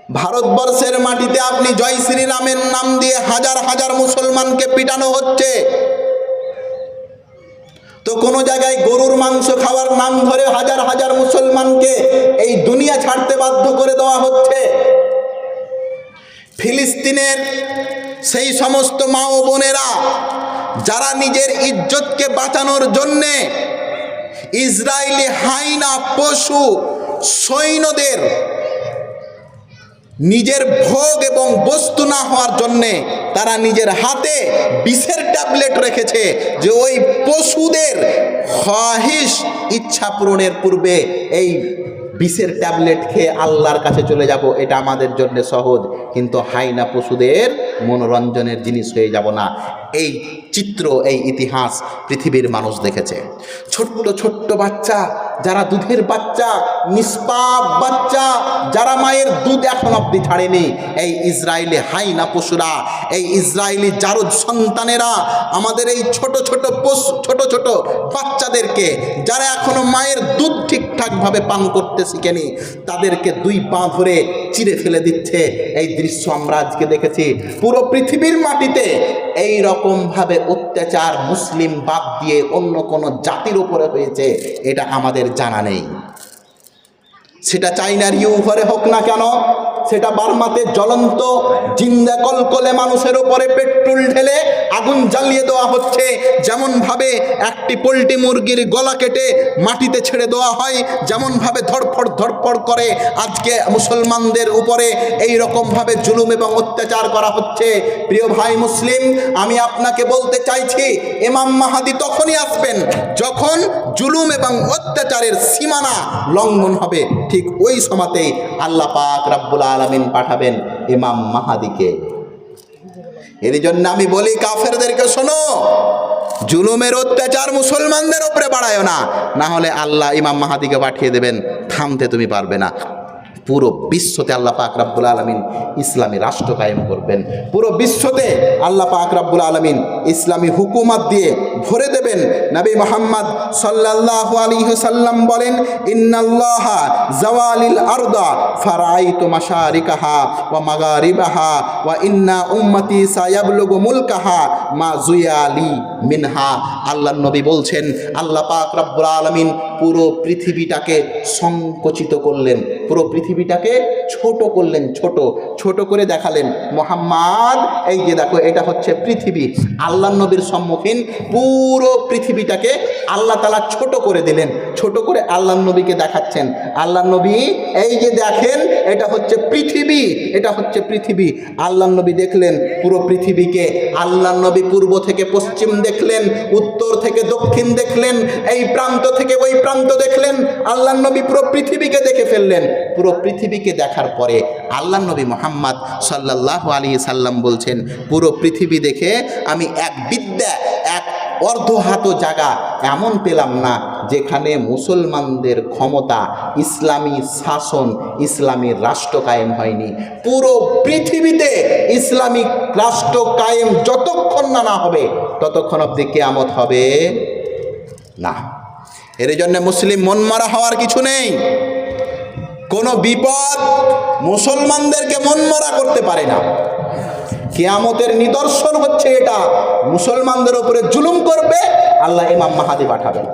ভারতবর্ষের মাটিতে আপনি জয় শ্রীরামের নাম দিয়ে হাজার হাজার মুসলমানকে পিটানো হচ্ছে, তো কোনো জায়গায় গরুর মাংস খাওয়ার নাম ধরে হাজার হাজার মুসলমানকে এই দুনিয়া ছাড়তে বাধ্য করে দেওয়া হচ্ছে। ফিলিস্তিনের সেই সমস্ত মা ও বোনেরা যারা নিজের ইজ্জতকে বাঁচানোর জন্যে ইসরায়েলি হাইনা পশু সৈন্যদের নিজের ভোগ এবং বস্তু না হওয়ার জন্যে তারা নিজের হাতে বিষের ট্যাবলেট রেখেছে, যে ওই পশুদের খাহিশ ইচ্ছা পূরণের পূর্বে এই বিষের ট্যাবলেট খেয়ে আল্লাহর কাছে চলে যাব, এটা আমাদের জন্য সহজ, কিন্তু হাইনা পশুদের মনোরঞ্জনের জিনিস হয়ে যাব না। এই চিত্র, এই ইতিহাস পৃথিবীর মানুষ দেখেছে। ছোট্ট ছোট্ট বাচ্চা, যারা দুধের বাচ্চা, নিষ্পাপ বাচ্চা, যারা মায়ের দুধ এখন অবধি ছাড়েনি, এই ইসরায়েলি হাইনা পশুরা, এই ইসরায়েলি জারজ সন্তানেরা আমাদের এই ছোট ছোট ছোট ছোট বাচ্চাদেরকে, যারা এখনো মায়ের দুধ ঠিকঠাকভাবে পান করতে শিখেনি, তাদেরকে দুই পা ধরে চিরে ফেলে দিচ্ছে। এই দৃশ্য আমরা আজকে দেখেছি। পুরো পৃথিবীর মাটিতে এই রকমভাবে অত্যাচার মুসলিম বাদ দিয়ে অন্য কোনো জাতির উপরে হয়েছে এটা আমাদের জানা নেই। সেটা চাইনার ইউঘরে হোক না কেন, সেটা বার্মাতে জ্বলন্ত জিন্দা কলকলে মানুষের উপরে পেট্রোল ঢেলে আগুন জ্বালিয়ে দেওয়া হচ্ছে, যেমনভাবে একটি পোলট্রি মুরগির গলা কেটে মাটিতে ছেড়ে দেওয়া হয়, যেমনভাবে ধড়ফড় ধড়ফড় করে আজকে মুসলমানদের উপরে এই রকমভাবে জুলুম এবং অত্যাচার করা হচ্ছে। প্রিয় ভাই মুসলিম, আমি আপনাকে বলতে চাইছি, ইমাম মাহাদি তখনই আসবেন যখন জুলুম এবং অত্যাচারের সীমানা লঙ্ঘন হবে। ঠিক ওই সময়তেই আল্লাহ পাক রব্বুল আলামিন পাঠাবেন ইমাম মাহাদিকে। এর জন্য আমি বলি কাফেরদেরকে, শোনো, জুলুমের অত্যাচার মুসলমানদের উপরে বাড়ায় না, না হলে আল্লাহ ইমাম মাহাদিকে পাঠিয়ে দেবেন, থামতে তুমি পারবে না। পুরো বিশ্বতে আল্লাহ পাক রব্বুল আলামিন ইসলামী রাষ্ট্র কায়েম করবেন। পুরো বিশ্বতে আল্লাহ পাক রব্বুল আলামিন ইসলামী হুকুমত দিয়ে ভরে দেবেন। নবী মুহাম্মদ সাল্লাল্লাহু আলাইহি ওয়াসাল্লাম বলেন, ইন্নাল্লাহা জাওয়ালিল আরদা ফারাইতু মাশারিকাহা ওয়া মাগারিবাহা ওয়া ইন্না উম্মতি সায়াবলুগু মুলকাহা মা জুয়ালি মিনহা। আল্লাহর নবী বলছেন, আল্লাহ পাক রব্বুল আলামিন পুরো পৃথিবীটাকে সংকুচিত করলেন, পুরো পৃথিবীটাকে ছোট করলেন, ছোট করে দেখালেন। মুহাম্মদ, এই যে দেখো, এটা হচ্ছে পৃথিবী। আল্লাহর নবীর সম্মুখীন পুরো পৃথিবীটাকে আল্লাহ তাআলা ছোট করে দিলেন, ছোট করে আল্লাহর নবীকে দেখাচ্ছেন। আল্লাহর নবী, এই যে দেখেন, এটা হচ্ছে পৃথিবী, এটা হচ্ছে পৃথিবী। আল্লাহর নবী দেখলেন পুরো পৃথিবীকে। আল্লাহর নবী পূর্ব থেকে পশ্চিম দেখলেন, উত্তর থেকে দক্ষিণ দেখলেন, এই প্রান্ত থেকে ওই প্রান্ত দেখলেন। আল্লাহর নবী পুরো পৃথিবীকে দেখে ফেললেন। পুরো পৃথিবীকে দেখার পরে আল্লাহর নবী মুহাম্মদ সাল্লাল্লাহু আলাইহি সাল্লাম বলছেন, পুরো পৃথিবী দেখে আমি এক অর্ধহাত জায়গা এমন পেলাম না যেখানে মুসলমানদের ক্ষমতা, ইসলামী শাসন, ইসলামী রাষ্ট্র কায়েম হয়নি। পুরো পৃথিবীতে ইসলামিক রাষ্ট্র কায়েম যতক্ষণ না হবে ততক্ষণ অবধি কিয়ামত হবে না। এর জন্য মুসলিম মনমরা হওয়ার কিছু নেই। কোনো বিপদ মুসলমানদেরকে মনমরা করতে পারে না। কিয়ামতের নিদর্শন হচ্ছে এটা, মুসলমানদের উপরে জুলুম করবে, আল্লাহ ইমাম মাহাদি পাঠাবেন।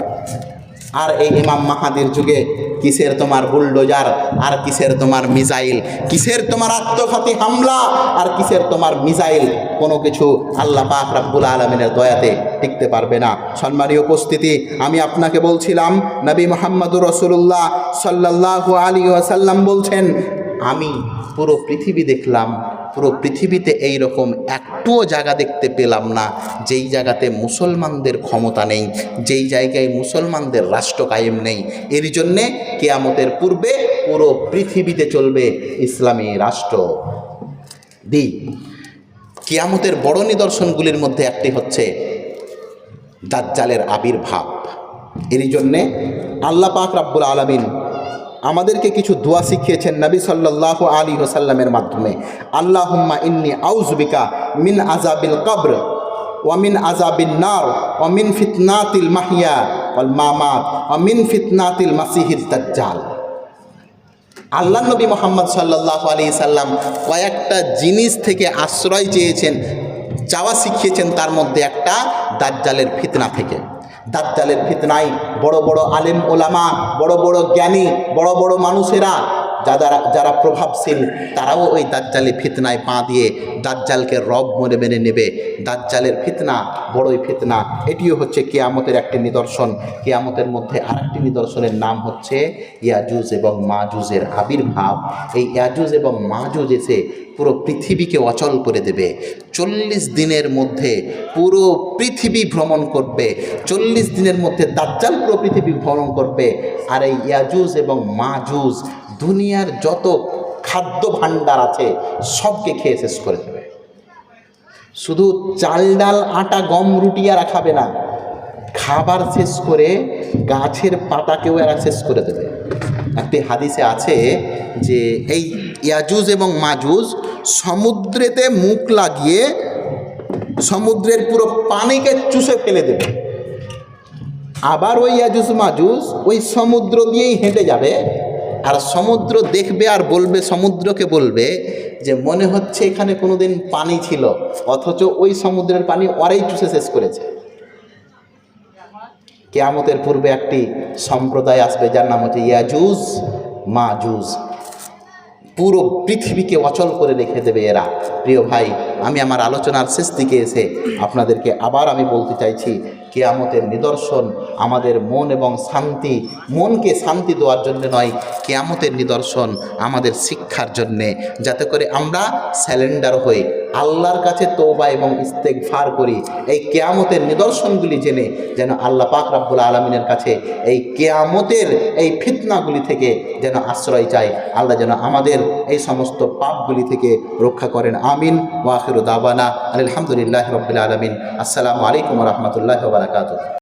আর এই ইমাম মাহাদির যুগে কিসের তোমার বুলডোজার, আর কিসের তোমার মিসাইল, কিসের তোমার আত্মঘাতী হামলা, আর কিসের তোমার মিসাইল, কোনো কিছু আল্লাহ পাক রব্বুল আলামিনের দয়াতে টিকতে পারবে না। সম্মানীয় উপস্থিতি, আমি আপনাকে বলছিলাম, নবী মুহাম্মদুর রাসূলুল্লাহ সাল্লাল্লাহু আলাইহি ওয়াসাল্লাম বলছেন, আমি পুরো পৃথিবী দেখলাম, পুরো পৃথিবীতে এই রকম একটুও জায়গা দেখতে পেলাম না যেই জায়গাতে মুসলমানদের ক্ষমতা নেই, যেই জায়গায় মুসলমানদের রাষ্ট্র কায়েম নেই। এর জন্যে কিয়ামতের পূর্বে পুরো পৃথিবীতে চলবে ইসলামী রাষ্ট্র। কিয়ামতের বড় নিদর্শনগুলির মধ্যে একটি হচ্ছে দাজ্জালের আবির্ভাব। এর জন্যে আল্লাহ পাক রব্বুল আলামিন আমাদেরকে কিছু দোয়া শিখিয়েছেন নবী সাল্লাল্লাহু আলাইহি ওয়াসাল্লামের মাধ্যমে। আল্লাহুম্মা ইন্নী আউযু বিকা মিন আযাবিল কবর ওয়া মিন আযাবিন নার ওয়া মিন ফিতনাতিল মাহইয়া ওয়াল মামাত ওয়া মিন ফিতনাতিল মাসিহিদ দাজ্জাল। আল্লাহ নবী মোহাম্মদ সাল্লাল্লাহু আলাইহি সাল্লাম কয়েকটা জিনিস থেকে আশ্রয় চেয়েছেন, চাওয়া শিখিয়েছেন, তার মধ্যে একটা দাজ্জালের ফিতনা থেকে। দাজ্জালের ফিতনায় বড় বড় আলেম ওলামা, বড় বড় জ্ঞানী, বড় বড় মানুষেরা যারা প্রভাবশীল, তারাও ওই দাজ্জালের ফিতনায় পা দিয়ে দাজ্জালকে রব মনে মেনে নেবে। দাজ্জালের ফিতনা বড়ই ফিতনা। এটিও হচ্ছে কিয়ামতের একটি নিদর্শন। কিয়ামতের মধ্যে আরেকটি নিদর্শনের নাম হচ্ছে ইয়াজুজ এবং মাজুজের আবির্ভাব। এই ইয়াজুজ এবং মাজুজ এসে পুরো পৃথিবীকে অচল করে দেবে। 40 দিনের মধ্যে পুরো পৃথিবী ভ্রমণ করবে। 40 দিনের মধ্যে দাজ্জাল পুরো পৃথিবী ভ্রমণ করবে। আর এই ইয়াজুজ এবং মাজুজ দুনিয়ার যত খাদ্য ভাণ্ডার আছে সবকে খেয়ে শেষ করে দেবে। শুধু চাল ডাল আটা গম রুটি আর খাবে না, খাবার শেষ করে গাছের পাতাকেও এরা শেষ করে দেবে। একটি হাদিসে আছে যে এই ইয়াজুজ এবং মাজুজ সমুদ্রেতে মুখ লাগিয়ে সমুদ্রের পুরো পানিকে চুষে ফেলে দেবে। আবার ওই ইয়াজুজ মাজুজ ওই সমুদ্র দিয়েই হেঁটে যাবে, আর সমুদ্র দেখবে আর বলবে, সমুদ্রকে বলবে যে মনে হচ্ছে এখানে কোনোদিন পানি ছিল, অথচ ওই সমুদ্রের পানি ওরাই চুষে শেষ করেছে। কিয়ামতের পূর্বে একটি সম্প্রদায় আসবে যার নাম হচ্ছে ইয়াজুজ মাজুজ। পুরো পৃথিবীকে অচল করে রেখে দেবে এরা। প্রিয় ভাই, আমি আমার আলোচনার শেষ দিকে এসে আপনাদেরকে আবার আমি বলতে চাইছি, কিয়ামতের নিদর্শন আমাদের মন এবং শান্তি, মনকে শান্তি দেওয়ার জন্য নয়, কিয়ামতের নিদর্শন আমাদের শিক্ষার জন্যে, যাতে করে আমরা স্যালেন্ডার হই, আল্লাহর কাছে তওবা এবং ইস্তেগফার করি। এই কিয়ামতের নিদর্শনগুলি জেনে যেন আল্লাহ পাক রব্বুল আলামিনের কাছে এই কিয়ামতের এই ফিতনাগুলি থেকে যেন আশ্রয় চাই। আল্লাহ যেন আমাদের এই সমস্ত পাপগুলি থেকে রক্ষা করেন। আমিন। ওয়া আখিরু দাওয়ানা আলহামদুলিল্লাহি রাব্বিল আলামিন। আসসালামু আলাইকুম ওয়া রাহমাতুল্লাহি ওয়া বারাকাতুহু।